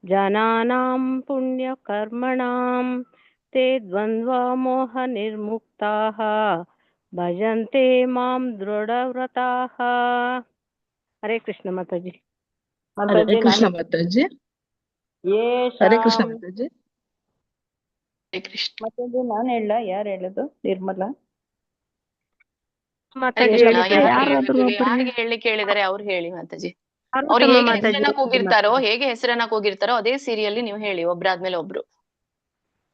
ಜನಾನಾಂ ಪುಣ್ಯ ಕರ್ಮಣಾಂ ತೇ ದ್ವಂದ್ವ ಮೋಹ ನಿರ್ಮುಕ್ತಾಃ ಭಜಂತೆ ಮಾಂ ದೃಢವ್ರತಾಃ. ಹರೇ ಕೃಷ್ಣ ಮಾತಾಜಿ. ಹರೇ ಕೃಷ್ಣ ಮಾತಾಜಿ. ಹರೇ ಕೃಷ್ಣ ಮಾತಾಜಿ. ಮಾತಾಜಿ ನಾನ್ ಹೇಳ, ಯಾರು ಹೇಳುದು? ನಿರ್ಮಲಾ ಯಾರಿಗೆ ಹೇಳಲಿಕ್ಕೆ ಹೇಳಿದಾರೆ ಅವ್ರು ಹೇಳಿ ಮಾತಾಜಿ. ಅವ್ರು ಹೇಗೆ ಹೆಸರನ್ನ ಕೂಗಿರ್ತಾರೋ, ಹೇಗೆ ಹೆಸರನ್ನ ಕೂಗಿರ್ತಾರೋ ಅದೇ ಸೀರಿಯಲ್ಲಿ ನೀವು ಹೇಳಿ, ಒಬ್ರಾದ್ಮೇಲೆ ಒಬ್ರು.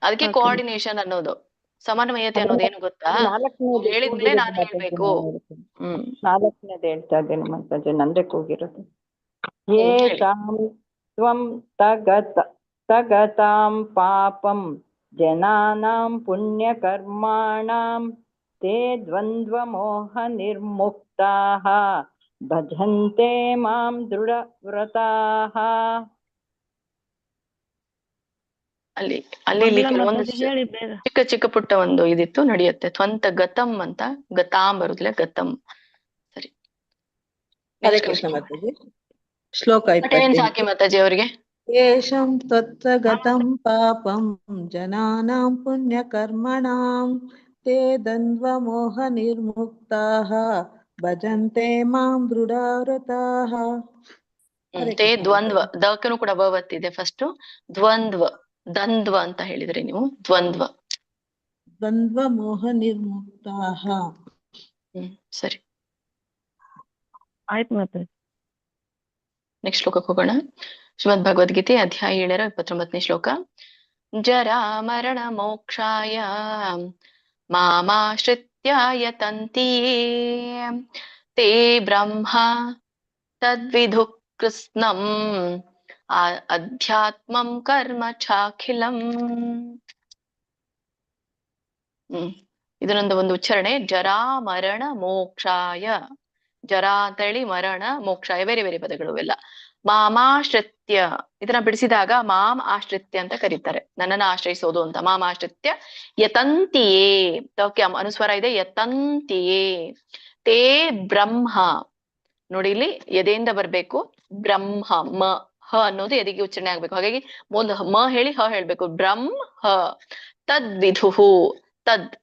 ಅದಕ್ಕೆ ಕೋಆರ್ಡಿನೇಷನ್ ಅನ್ನೋದು, ಸಮನ್ವಯತೆ ಅನ್ನೋದೇನು ಗೊತ್ತಾ? ಹೇಳಿದ್ಮೇಲೆ ನಾನು ಹೇಳ್ಬೇಕು. 4ನೇದು ಹೇಳ್ತಾ ಇದ್ದೇನೆ ಮಾತಾಜಿ, ನಂದೇ ಕೂಗಿರೋದು. ಯೇಷಾಂ ತ್ವಂ ತಗತಾಂ ಪಾಪಂ ಜನಾನಾಂ ಪುಣ್ಯ ಕರ್ಮಾಣಾಂ ತೇ ದ್ವಂದ್ವ ಮೋಹ ನಿರ್ಮುಕ್ತಾಃ ಭಜಂತೆ ಮಾಂ ದೃಢವ್ರತಾಃ. ಅಲ್ಲಿ ಕೆಲವೊಂದು ಚಿಕ್ಕ ಚಿಕ್ಕ ಪುಟ್ಟ ಒಂದು ಇದಿತ್ತು, ನಡೆಯುತ್ತೆ. ತ್ವಂತ ಗತಂ ಅಂತ, ಗತಾಂ ಬರುದಿಲ್ಲ, ಗತಂ. ಸರಿ. ಹರೇ ಕೃಷ್ಣ ಮಾತಾಜಿ. ಶ್ಲೋಕ 28 ಸಾಕಿ ಮಾತಾಜಿ ಅವರಿಗೆ. ಯೇಷಾಂ ತ್ವತ್ತಗತಂ ಪಾಪಂ ಜನಾನಾಂ ಪುಣ್ಯ ಕರ್ಮಣಾಂ ತೇ ದ್ವಂದ್ವ ಮೋಹ ನಿರ್ಮುಕ್ತಾಃ ಭಜಂತೆ ಮಾಂ ದೃಢವ್ರತಾಃ. ತೇ ದ್ವಂದ್ವ, ದಕ್ಕನು ಕೂಡ ಬವತ್ತಿದೆ ಫಸ್ಟ್. ದ್ವಂದ್ವ, ದ್ವಂದ್ವ ಅಂತ ಹೇಳಿದ್ರಿ ನೀವು. ದ್ವಂದ್ವ, ದ್ವಂದ್ವ ಮೋಹ ನಿರ್ಮುಕ್ತಾಃ. ಸರಿ ಆಯ್ತು ಮಾತಾಜಿ. ನೆಕ್ಸ್ಟ್ ಶ್ಲೋಕಕ್ಕೆ ಹೋಗೋಣ. ಶ್ರೀಮದ್ ಭಗವದ್ಗೀತೆ ಅಧ್ಯಾಯ 7 29ನೇ ಶ್ಲೋಕ. ಜರಾ ಮರಣ ಮೋಕ್ಷಾಯ ಮಾಮಾಶ್ರಿತ್ಯ ಯತಂತಿ ತೇ ಬ್ರಹ್ಮ ತದ್ವಿಧು ಕೃತ್ಸ್ನಂ ಅಧ್ಯಾತ್ಮಂ ಕರ್ಮ ಚಾಖಿಲಂ. ಇದನ್ನೊಂದು ಒಂದು ಉಚ್ಚಾರಣೆ. ಜರಾ ಮರಣ ಮೋಕ್ಷಾಯ. ಜರಾ ಅಂತ ಹೇಳಿ, ಮರಣ ಮೋಕ್ಷಾಯ, ಬೇರೆ ಬೇರೆ ಪದಗಳು ಎಲ್ಲ. ಮಾಮಾಶ್ರಿತ್ಯ, ಇದನ್ನ ಬಿಡಿಸಿದಾಗ ಮಾಮ್ ಆಶ್ರಿತ್ಯ ಅಂತ ಕರೀತಾರೆ, ನನ್ನನ್ನ ಆಶ್ರಯಿಸೋದು ಅಂತ. ಮಾಮಾಶ್ರಿತ್ಯ ಯತಂತಿಯೇ, ತಕ್ಕೆ ಅನುಸ್ವರ ಇದೆ, ಯತಂತಿಯೇ. ತೇ ಬ್ರಹ್ಮ, ನೋಡಿ ಇಲ್ಲಿ ಎದೆಯಿಂದ ಬರ್ಬೇಕು. ಬ್ರಹ್ಮ, ಮ ಹ ಅನ್ನೋದು ಎದೆಗೆ ಉಚ್ಚಾರಣೆ ಆಗ್ಬೇಕು. ಹಾಗಾಗಿ ಮೊದಲು ಮ ಹೇಳಿ ಹ ಹೇಳ್ಬೇಕು. ಬ್ರಹ್ಮ ಹ. ತದ್ವಿಧು, ತದ್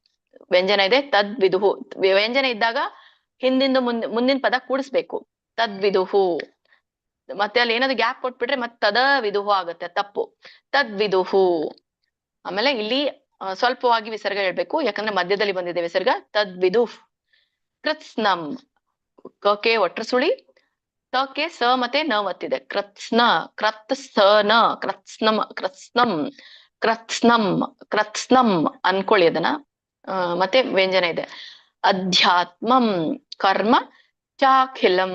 ವ್ಯಂಜನ ಇದೆ, ತದ್ವಿಧು. ವ್ಯಂಜನ ಇದ್ದಾಗ ಹಿಂದಿಂದ ಮುಂದಿನ ಪದ ಕೂಡಿಸ್ಬೇಕು. ತದ್ವಿದುಹು. ಮತ್ತೆ ಅಲ್ಲಿ ಏನಾದ್ರು ಗ್ಯಾಪ್ ಕೊಟ್ಬಿಟ್ರೆ ಮತ್ತೆ ತದ ವಿದುಹು ಆಗುತ್ತೆ, ತಪ್ಪು. ತದ್ವಿದುಹು. ಆಮೇಲೆ ಇಲ್ಲಿ ಸ್ವಲ್ಪವಾಗಿ ವಿಸರ್ಗ ಹೇಳ್ಬೇಕು, ಯಾಕಂದ್ರೆ ಮಧ್ಯದಲ್ಲಿ ಬಂದಿದೆ ವಿಸರ್ಗ. ತದ್ವಿದುಹ್. ಕೃತ್ಸ್ನಂ, ಕಕ್ಕೆ ಒಟ್ರ ಸುಳಿ, ತಕ್ಕೆ ಸ ಮತ್ತೆ ನ ಒತ್ತಿದೆ. ಕೃತ್ಸ್ನ, ಕ್ರತ್ ಸ ನ, ಕೃತ್ಸ್ನಂ, ಕೃತ್ಸ್ನಂ, ಕೃತ್ಸ್ನಂ, ಕೃತ್ಸ್ನಂ ಅನ್ಕೊಳ್ಳಿ ಅದನ್ನ. ಮತ್ತೆ ವ್ಯಂಜನ ಇದೆ. ಅಧ್ಯಾತ್ಮಂ ಕರ್ಮ ಚಾಖಿಲಂ.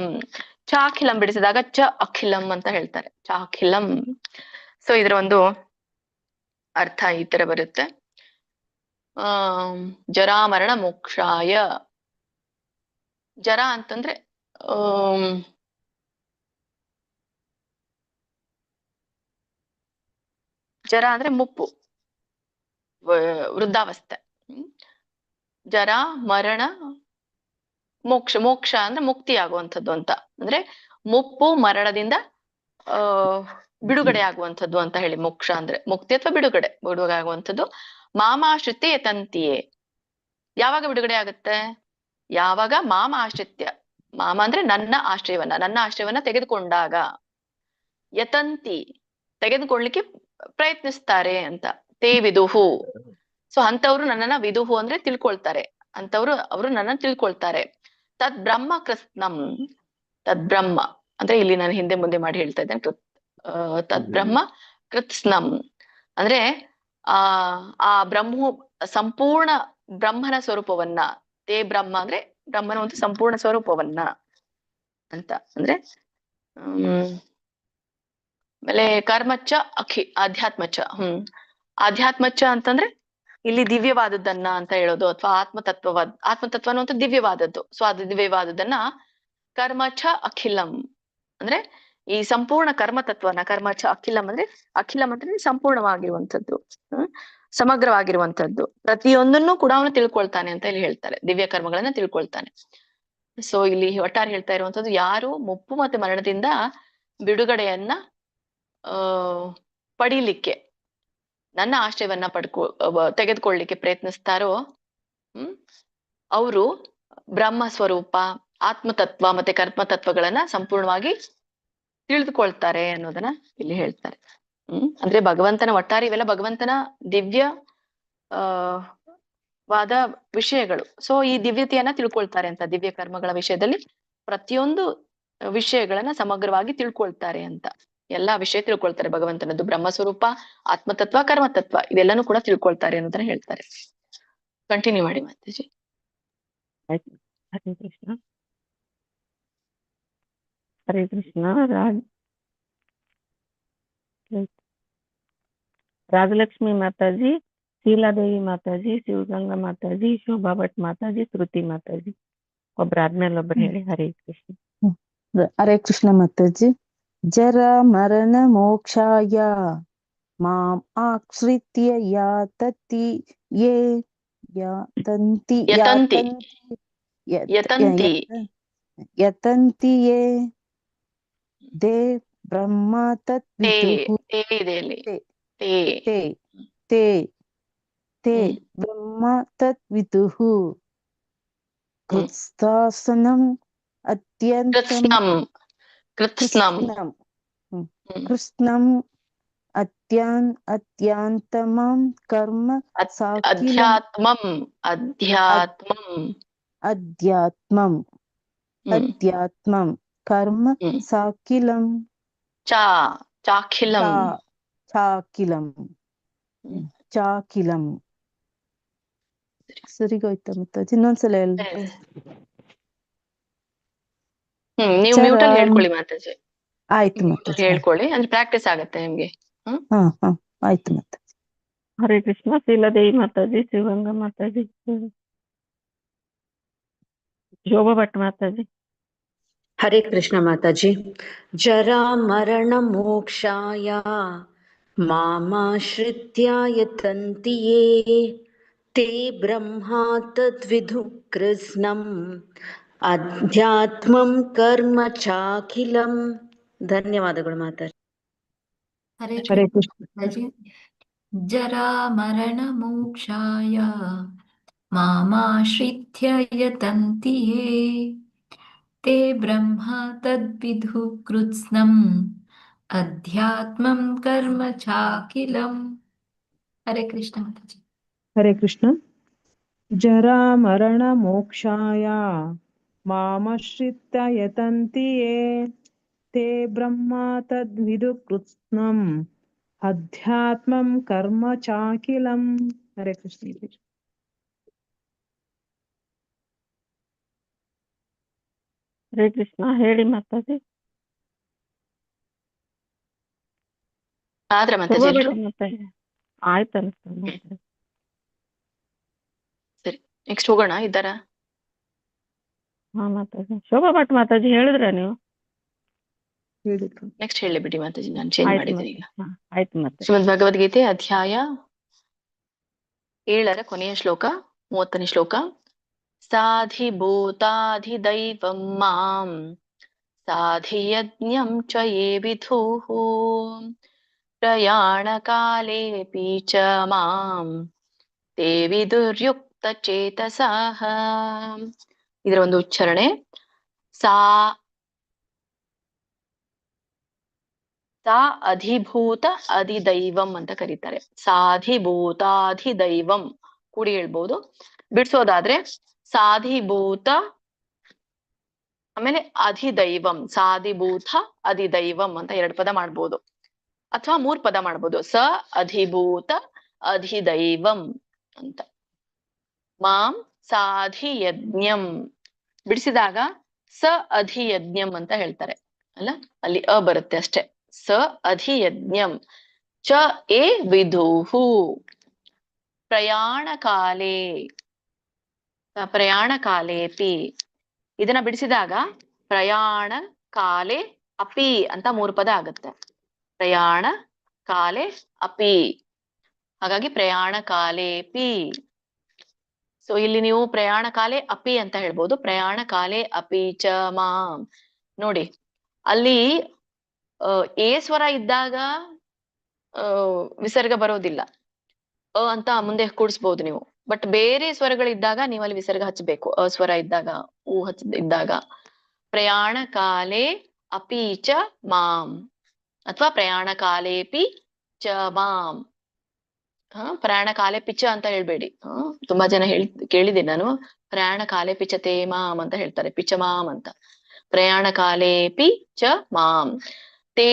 ಚಾಖಿಲಂ ಬಿಡಿಸಿದಾಗ ಚ ಅಖಿಲಂ ಅಂತ ಹೇಳ್ತಾರೆ. ಚಾಖಿಲಂ. ಸೊ ಇದರ ಒಂದು ಅರ್ಥ ಈ ತರ ಬರುತ್ತೆ. ಜರಾಮರಣ ಮೋಕ್ಷಾಯ. ಜರ ಅಂತಂದ್ರೆ ಜರ ಅಂದ್ರೆ ಮುಪ್ಪು. ವೃದ್ಧಾವಸ್ಥೆ. ಜರ ಮರಣ ಮೋಕ್ಷ. ಮೋಕ್ಷ ಅಂದ್ರೆ ಮುಕ್ತಿ ಆಗುವಂಥದ್ದು ಅಂತ, ಅಂದ್ರೆ ಮುಪ್ಪು ಮರಣದಿಂದ ಬಿಡುಗಡೆ ಆಗುವಂಥದ್ದು ಅಂತ ಹೇಳಿ. ಮೋಕ್ಷ ಅಂದ್ರೆ ಮುಕ್ತಿ ಅಥವಾ ಬಿಡುಗಡೆ ಆಗುವಂಥದ್ದು. ಮಾಮಾಶ್ರಿತ್ಯ ಯತಂತಿಯೇ. ಯಾವಾಗ ಬಿಡುಗಡೆ ಆಗುತ್ತೆ? ಯಾವಾಗ ಮಾಮ ಆಶ್ರಿತ್ಯ, ಮಾಮ ಅಂದ್ರೆ ನನ್ನ ಆಶ್ರಯವನ್ನ ತೆಗೆದುಕೊಂಡಾಗ, ಯತಂತಿ ತೆಗೆದುಕೊಳ್ಳಿಕ್ಕೆ ಪ್ರಯತ್ನಿಸ್ತಾರೆ ಅಂತ. ತೇ ವಿದುಹು. ಸೊ ಅಂತವ್ರು ನನ್ನನ್ನ, ವಿದುಹು ಅಂದ್ರೆ ತಿಳ್ಕೊಳ್ತಾರೆ, ಅವರು ನನ್ನನ್ನು ತಿಳ್ಕೊಳ್ತಾರೆ. ತದ್ ಬ್ರಹ್ಮ ಕೃತ್ಸ್ನಂ. ತದ್ ಬ್ರಹ್ಮ ಅಂದ್ರೆ ಇಲ್ಲಿ ನಾನು ಹಿಂದೆ ಮುಂದೆ ಮಾಡಿ ಹೇಳ್ತಾ ಇದ್ದೇನೆ. ತದ್ ಬ್ರಹ್ಮ ಕೃತ್ಸ್ನಂ ಅಂದ್ರೆ ಆ ಸಂಪೂರ್ಣ ಬ್ರಹ್ಮನ ಸ್ವರೂಪವನ್ನ, ತೇ ಬ್ರಹ್ಮ ಅಂದ್ರೆ ಬ್ರಹ್ಮನ ಒಂದು ಸಂಪೂರ್ಣ ಸ್ವರೂಪವನ್ನ ಅಂತ. ಅಂದ್ರೆ ಆಮೇಲೆ ಕರ್ಮಚ್ಚ ಆಧ್ಯಾತ್ಮಚ್ಚ. ಆಧ್ಯಾತ್ಮಚ್ಚ ಅಂತಂದ್ರೆ ಇಲ್ಲಿ ದಿವ್ಯವಾದದ್ದನ್ನ ಅಂತ ಹೇಳೋದು, ಅಥವಾ ಆತ್ಮತತ್ವ ಅನ್ನುವಂಥ ದಿವ್ಯವಾದದ್ದು. ಸೊ ಅದು ದಿವ್ಯವಾದದ್ದನ್ನ ಕರ್ಮಚ ಅಖಿಲಂ ಅಂದ್ರೆ ಈ ಸಂಪೂರ್ಣ ಕರ್ಮತತ್ವನ, ಕರ್ಮಚ ಅಖಿಲಂ ಅಂದ್ರೆ, ಅಖಿಲಂ ಅಂದ್ರೆ ಸಂಪೂರ್ಣವಾಗಿರುವಂಥದ್ದು, ಸಮಗ್ರವಾಗಿರುವಂಥದ್ದು. ಪ್ರತಿಯೊಂದನ್ನು ಕೂಡ ಅವನು ತಿಳ್ಕೊಳ್ತಾನೆ ಅಂತ ಇಲ್ಲಿ ಹೇಳ್ತಾರೆ. ದಿವ್ಯ ಕರ್ಮಗಳನ್ನ ತಿಳ್ಕೊಳ್ತಾನೆ. ಸೊ ಇಲ್ಲಿ ಒಟ್ಟಾರೆ ಹೇಳ್ತಾ ಇರುವಂತದ್ದು, ಯಾರು ಮುಪ್ಪು ಮತ್ತೆ ಮರಣದಿಂದ ಬಿಡುಗಡೆಯನ್ನ ಪಡೀಲಿಕ್ಕೆ, ನನ್ನ ಆಶ್ರಯವನ್ನ ತೆಗೆದುಕೊಳ್ಳಿಕ್ಕೆ ಪ್ರಯತ್ನಿಸ್ತಾರೋ ಅವರು ಬ್ರಹ್ಮ ಸ್ವರೂಪ, ಆತ್ಮತತ್ವ ಮತ್ತೆ ಕರ್ಮತತ್ವಗಳನ್ನ ಸಂಪೂರ್ಣವಾಗಿ ತಿಳಿದುಕೊಳ್ತಾರೆ ಅನ್ನೋದನ್ನ ಇಲ್ಲಿ ಹೇಳ್ತಾರೆ. ಅಂದ್ರೆ ಭಗವಂತನ ಒಟ್ಟಾರೆ ಇವೆಲ್ಲ ಭಗವಂತನ ದಿವ್ಯ ವಾದ ವಿಷಯಗಳು. ಸೊ ಈ ದಿವ್ಯತೆಯನ್ನ ತಿಳ್ಕೊಳ್ತಾರೆ ಅಂತ. ದಿವ್ಯ ಕರ್ಮಗಳ ವಿಷಯದಲ್ಲಿ ಪ್ರತಿಯೊಂದು ವಿಷಯಗಳನ್ನ ಸಮಗ್ರವಾಗಿ ತಿಳ್ಕೊಳ್ತಾರೆ ಅಂತ. ಎಲ್ಲಾ ವಿಷಯ ತಿಳ್ಕೊಳ್ತಾರೆ ಭಗವಂತನದ್ದು. ಬ್ರಹ್ಮಸ್ವರೂಪ, ಆತ್ಮತತ್ವ, ಕರ್ಮತತ್ವ ಇದೆಲ್ಲಾನು ಕೂಡ ತಿಳ್ಕೊಳ್ತಾರೆ ಅನ್ನೋದನ್ನ ಹೇಳ್ತಾರೆ. ಕಂಟಿನ್ಯೂ ಮಾಡಿ ಮಾತಾಜಿ. ಹರೇ ಕೃಷ್ಣ. ಹರೇ ಕೃಷ್ಣ. ರಾಜಲಕ್ಷ್ಮಿ ಮಾತಾಜಿ, ಶೀಲಾದೇವಿ ಮಾತಾಜಿ, ಶಿವಗಂಗಾ ಮಾತಾಜಿ, ಶೋಭಾ ಭಟ್ ಮಾತಾಜಿ, ಶ್ರುತಿ ಮಾತಾಜಿ. ಒಬ್ರಾದ್ಮೇಲೆ ಒಬ್ರು ಹೇಳಿ. ಹರೇ ಕೃಷ್ಣ. ಹರೇ ಕೃಷ್ಣ ಮಾತಾಜಿ. ಜರ ಮರಣ ಮೋಕ್ಷಾಯ ಮಾಂ ಆಶ್ರಿತ್ಯ ಯಾತಂತಿ ಯೇ ಯತಂತಿ ಯೇ ದೇ ಬ್ರಹ್ಮ ತದ್ವಿದುಃ. ತೇ ಬ್ರಹ್ಮ ತದ್ವಿದುಃ. ಕೃತ್ಸ್ಥಾಸನಂ ಅತ್ಯಂತಂ ಕೃತ್ಸ್ನಂ ಅತ್ಯಂತಮಂ ಕರ್ಮ ಅಧ್ಯಾತ್ಮಂ ಕರ್ಮ ಸಾಕಿಲಂ ಚಾಕಿಲಂ. ಸರಿಗೋಯ್ತಾ ಮಾತಾಜಿ? ಇನ್ನೊಂದ್ಸಲ ಹೇಳ್ಬೇಕು. ನೀವು ಮ್ಯೂಟ್ ಅಲ್ಲಿ ಹೇಳ್ಕೊಳ್ಳಿ ಮಾತಾಜಿ. ಆಯ್ತು ಮಾತಾಜಿ, ಹೇಳ್ಕೊಳ್ಳಿ, ಅಂದ್ರೆ ಪ್ರಾಕ್ಟೀಸ್ ಆಗತ್ತೆ ನಿಮ್ಗೆ. ಆಯ್ತು ಮಾತಾಜಿ. ಹರೇ ಕೃಷ್ಣ. ಶೀಲಾದೇವಿ ಮಾತಾಜಿ, ಶಿವಗಂಗಾ ಮಾತಾಜಿ, ಶೋಭಾ ಭಟ್ ಮಾತಾಜಿ. ಹರೇ ಕೃಷ್ಣ ಮಾತಾಜಿ. ಜರಾ ಮರಣ ಮೋಕ್ಷಾಯ ಮಾಮಾಶ್ರಿತ್ಯ ಯತಂತಿ ಯೇ ತೇ ಬ್ರಹ್ಮ ತದ್ವಿದುಃ ಕೃತ್ಸ್ನಂ ಅಧ್ಯಾತ್ಮಂ ಕರ್ಮ ಚಾಖಿಲಂ. ಧನ್ಯವಾದಗಳು ಮಾತಾಜಿ. ಹರೇ ಕೃಷ್ಣ. ಜರಾ ಮರಣ ಮೋಕ್ಷಾಯ ಮಾಮಾಶ್ರಿತ್ಯ ಯತಂತಿ ಯೇ ತೇ ಬ್ರಹ್ಮ ತದ್ವಿದುಃ ಕೃತ್ಸ್ನಂ ಅಧ್ಯಾತ್ಮಂ ಕರ್ಮ ಚಾಖಿಲಂ. ಹರೇ ಕೃಷ್ಣ ಮಾತಾಜಿ. ಹರೇ ಕೃಷ್ಣ. ಜರಾ ಮರಣ ಮೋಕ್ಷಾಯ ಮಾಮಾಶ್ರಿತ್ಯ ಯತಂತಿ ಯೇ ತೇ ಬ್ರಹ್ಮ ತದ್ವಿದುಃ ಕೃತ್ಸ್ನಂ ಅಧ್ಯಾತ್ಮಂ ಕರ್ಮ ಚಾಖಿಲಂ. ಹರೇ ಕೃಷ್ಣ. ಹರೇ ಕೃಷ್ಣ. ಹೇಳಿ ಮಾತಾಜಿ. ಆಯ್ತು ಅನ್ಸ್ತದೆ. ಸರಿ, ನೆಕ್ಸ್ಟ್ ಹೋಗೋಣ. ಇದ್ದಾರಾ? ಹಾ ಮಾತಾಜಿ. ಶೋಭಾ ಭಟ್ ಮಾತಾಜಿ ಹೇಳಿದ್ರ ನೀವು? ನೆಕ್ಸ್ಟ್ ಹೇಳಿ ಬಿಡಿ ಮಾತಾಜಿ, ನಾನು ಚೇಂಜ್ ಮಾಡಿದ್ದೀನಿ ಈಗ. ಆಯ್ತು ಮಾತಾಜಿ. ಶ್ರೀಮದ್ ಭಗವದ್ಗೀತೆ ಅಧ್ಯಾಯ 7ರ ಕೊನೆಯ ಶ್ಲೋಕ 30ನೇ ಶ್ಲೋಕ. ಸಾಧಿಭೂತಾಧಿದೈವಂ ಮಾಂ ಸಾಧಿಯಜ್ಞಂ ಚ ಯೇ ವಿಧುಃ ಪ್ರಯಾಣಕಾಲೇಪಿ ಚ ಮಾಂ ತೇ ವಿದುರ್ಯುಕ್ತ ಚೇತಸಃ. ಇದರ ಒಂದು ಉಚ್ಚಾರಣೆ ಸಾ ಅಧಿಭೂತ ಅಧಿದೈವಂ ಅಂತ ಕರೀತಾರೆ. ಸಾಧಿಭೂತಾಧಿದೈವಂ ಕೂಡಿ ಹೇಳ್ಬೋದು. ಬಿಡ್ಸೋದಾದ್ರೆ ಸಾಧಿಭೂತ ಆಮೇಲೆ ಅಧಿದೈವಂ, ಸಾಧಿಭೂತ ಅಧಿದೈವಂ ಅಂತ 2 ಪದ ಮಾಡ್ಬೋದು, ಅಥವಾ 3 ಪದ ಮಾಡ್ಬೋದು. ಸ ಅಧಿಭೂತ ಅಧಿದೈವಂ ಅಂತ. ಮಾಂ ಸಾಧಿಯಜ್ಞಂ ಬಿಡಿಸಿದಾಗ ಸ ಅಧಿಯಜ್ಞಂ ಅಂತ ಹೇಳ್ತಾರೆ ಅಲ್ಲ, ಅಲ್ಲಿ ಅ ಬರುತ್ತೆ ಅಷ್ಟೇ. ಸ ಅಧಿಯಜ್ಞಂ ಚ ಏ ವಿಧುಹು ಪ್ರಯಾಣ ಕಾಲೇಪಿ. ಇದನ್ನ ಬಿಡಿಸಿದಾಗ ಪ್ರಯಾಣ ಕಾಲೆ ಅಪಿ ಅಂತ 3 ಪದ ಆಗುತ್ತೆ. ಪ್ರಯಾಣ ಕಾಲೆ ಅಪಿ, ಹಾಗಾಗಿ ಪ್ರಯಾಣ ಕಾಲೇಪಿ. ಸೊ ಇಲ್ಲಿ ನೀವು ಪ್ರಯಾಣ ಕಾಲೆ ಅಪಿ ಅಂತ ಹೇಳ್ಬೋದು. ಪ್ರಯಾಣ ಕಾಲೆ ಅಪಿ ಚ ಮಾಂ. ನೋಡಿ ಅಲ್ಲಿ ಏ ಸ್ವರ ಇದ್ದಾಗ ವಿಸರ್ಗ ಬರೋದಿಲ್ಲ, ಅ ಅಂತ ಮುಂದೆ ಕೂಡಿಸ್ಬೋದು ನೀವು. ಬಟ್ ಬೇರೆ ಸ್ವರಗಳಿದ್ದಾಗ ನೀವು ಅಲ್ಲಿ ವಿಸರ್ಗ ಹಚ್ಚಬೇಕು. ಅ ಸ್ವರ ಇದ್ದಾಗ, ಊ ಇದ್ದಾಗ. ಪ್ರಯಾಣ ಕಾಲೆ ಅಪಿ ಚ ಮಾಂ ಅಥವಾ ಪ್ರಯಾಣ ಕಾಲೇಪಿ ಚ ಮಾಂ. ಪ್ರಯಾಣ ಕಾಲೆ ಪಿಚ ಅಂತ ಹೇಳ್ಬೇಡಿ. ತುಂಬಾ ಜನ ಕೇಳಿದ್ದೀನಿ ನಾನು. ಪ್ರಯಾಣ ಕಾಲೆ ಪಿಚತೆ ಮಾಂ ಅಂತ ಹೇಳ್ತಾರೆ, ಪಿಚ ಮಾಂ ಅಂತ. ಪ್ರಯಾಣ ಕಾಲೇಪಿ ಚ ಮಾಂ ತೇ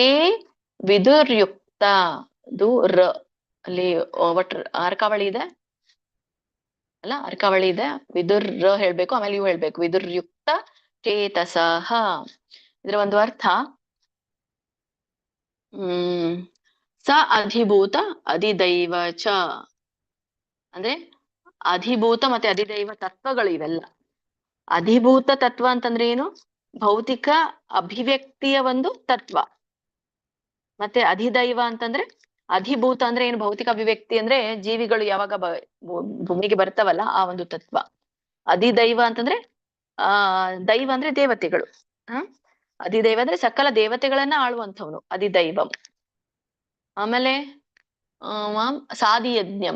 ವಿದುರ್ಯುಕ್ತ. ಅದು ರ ಅಲ್ಲಿ ಒಟ್ಟು ಅರ್ಕಾವಳಿ ಇದೆ ಅಲ್ಲ, ಅರ್ಕಾವಳಿ ಇದೆ. ವಿದುರ್ ರ ಹೇಳ್ಬೇಕು, ಆಮೇಲೆ ಇವು ಹೇಳ್ಬೇಕು. ವಿದುರ್ಯುಕ್ತ ಚೇತಸಃ. ಇದರ ಒಂದು ಅರ್ಥ ಸ ಅಧಿಭೂತ ಅಧಿದೈವ ಚ ಅಂದ್ರೆ ಅಧಿಭೂತ ಮತ್ತೆ ಅಧಿದೈವ ತತ್ವಗಳು ಇವೆಲ್ಲ. ಅಧಿಭೂತ ತತ್ವ ಅಂತಂದ್ರೆ ಏನು? ಭೌತಿಕ ಅಭಿವ್ಯಕ್ತಿಯ ಒಂದು ತತ್ವ. ಮತ್ತೆ ಅಧಿದೈವ ಅಂತಂದ್ರೆ, ಅಧಿಭೂತ ಅಂದ್ರೆ ಏನು? ಭೌತಿಕ ಅಭಿವ್ಯಕ್ತಿ ಅಂದ್ರೆ ಜೀವಿಗಳು ಯಾವಾಗ ಭೂಮಿಗೆ ಬರ್ತಾವಲ್ಲ ಆ ಒಂದು ತತ್ವ. ಅಧಿದೈವ ಅಂತಂದ್ರೆ ದೈವ ಅಂದ್ರೆ ದೇವತೆಗಳು. ಅಧಿದೈವ ಅಂದ್ರೆ ಸಕಲ ದೇವತೆಗಳನ್ನ ಆಳುವಂಥವನು ಅಧಿದೈವಂ. ಆಮೇಲೆ ಸಾಧಿಯಜ್ಞಂ,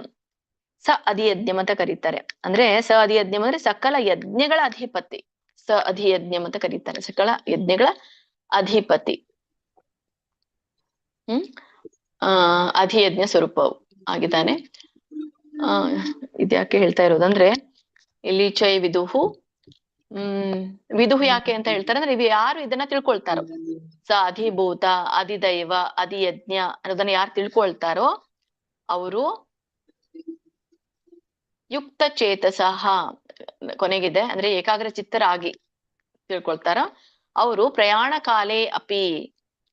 ಸ ಅಧಿಯಜ್ಞಂ ಅಂತ ಕರೀತಾರೆ. ಅಂದ್ರೆ ಸ ಅಧಿಯಜ್ಞಂ ಅಂದ್ರೆ ಸಕಲ ಯಜ್ಞಗಳ ಅಧಿಪತಿ. ಸ ಅಧಿಯಜ್ಞಂ ಅಂತ ಕರೀತಾರೆ, ಸಕಲ ಯಜ್ಞಗಳ ಅಧಿಪತಿ. ಅಧಿಯಜ್ಞ ಸ್ವರೂಪವು ಆಗಿದ್ದಾನೆ. ಇದ್ಯಾಕೆ ಹೇಳ್ತಾ ಇರೋದಂದ್ರೆ ಇಲ್ಲಿ ಚೈ ವಿದುಹು. ವಿದುಹು ಯಾಕೆ ಅಂತ ಹೇಳ್ತಾರೆ ಅಂದ್ರೆ, ನೀವು ಯಾರು ಇದನ್ನ ತಿಳ್ಕೊಳ್ತಾರೋ, ಸ ಅಧಿಭೂತ ಅಧಿದೈವ ಅಧಿಯಜ್ಞ ಅನ್ನೋದನ್ನ ಯಾರು ತಿಳ್ಕೊಳ್ತಾರೋ ಅವರು ಯುಕ್ತ ಚೇತಸಃ, ಕೊನೆಗಿದೆ ಅಂದ್ರೆ ಏಕಾಗ್ರ ಚಿತ್ತರಾಗಿ ತಿಳ್ಕೊಳ್ತಾರ ಅವರು. ಪ್ರಯಾಣ ಕಾಲೇ ಅಪಿ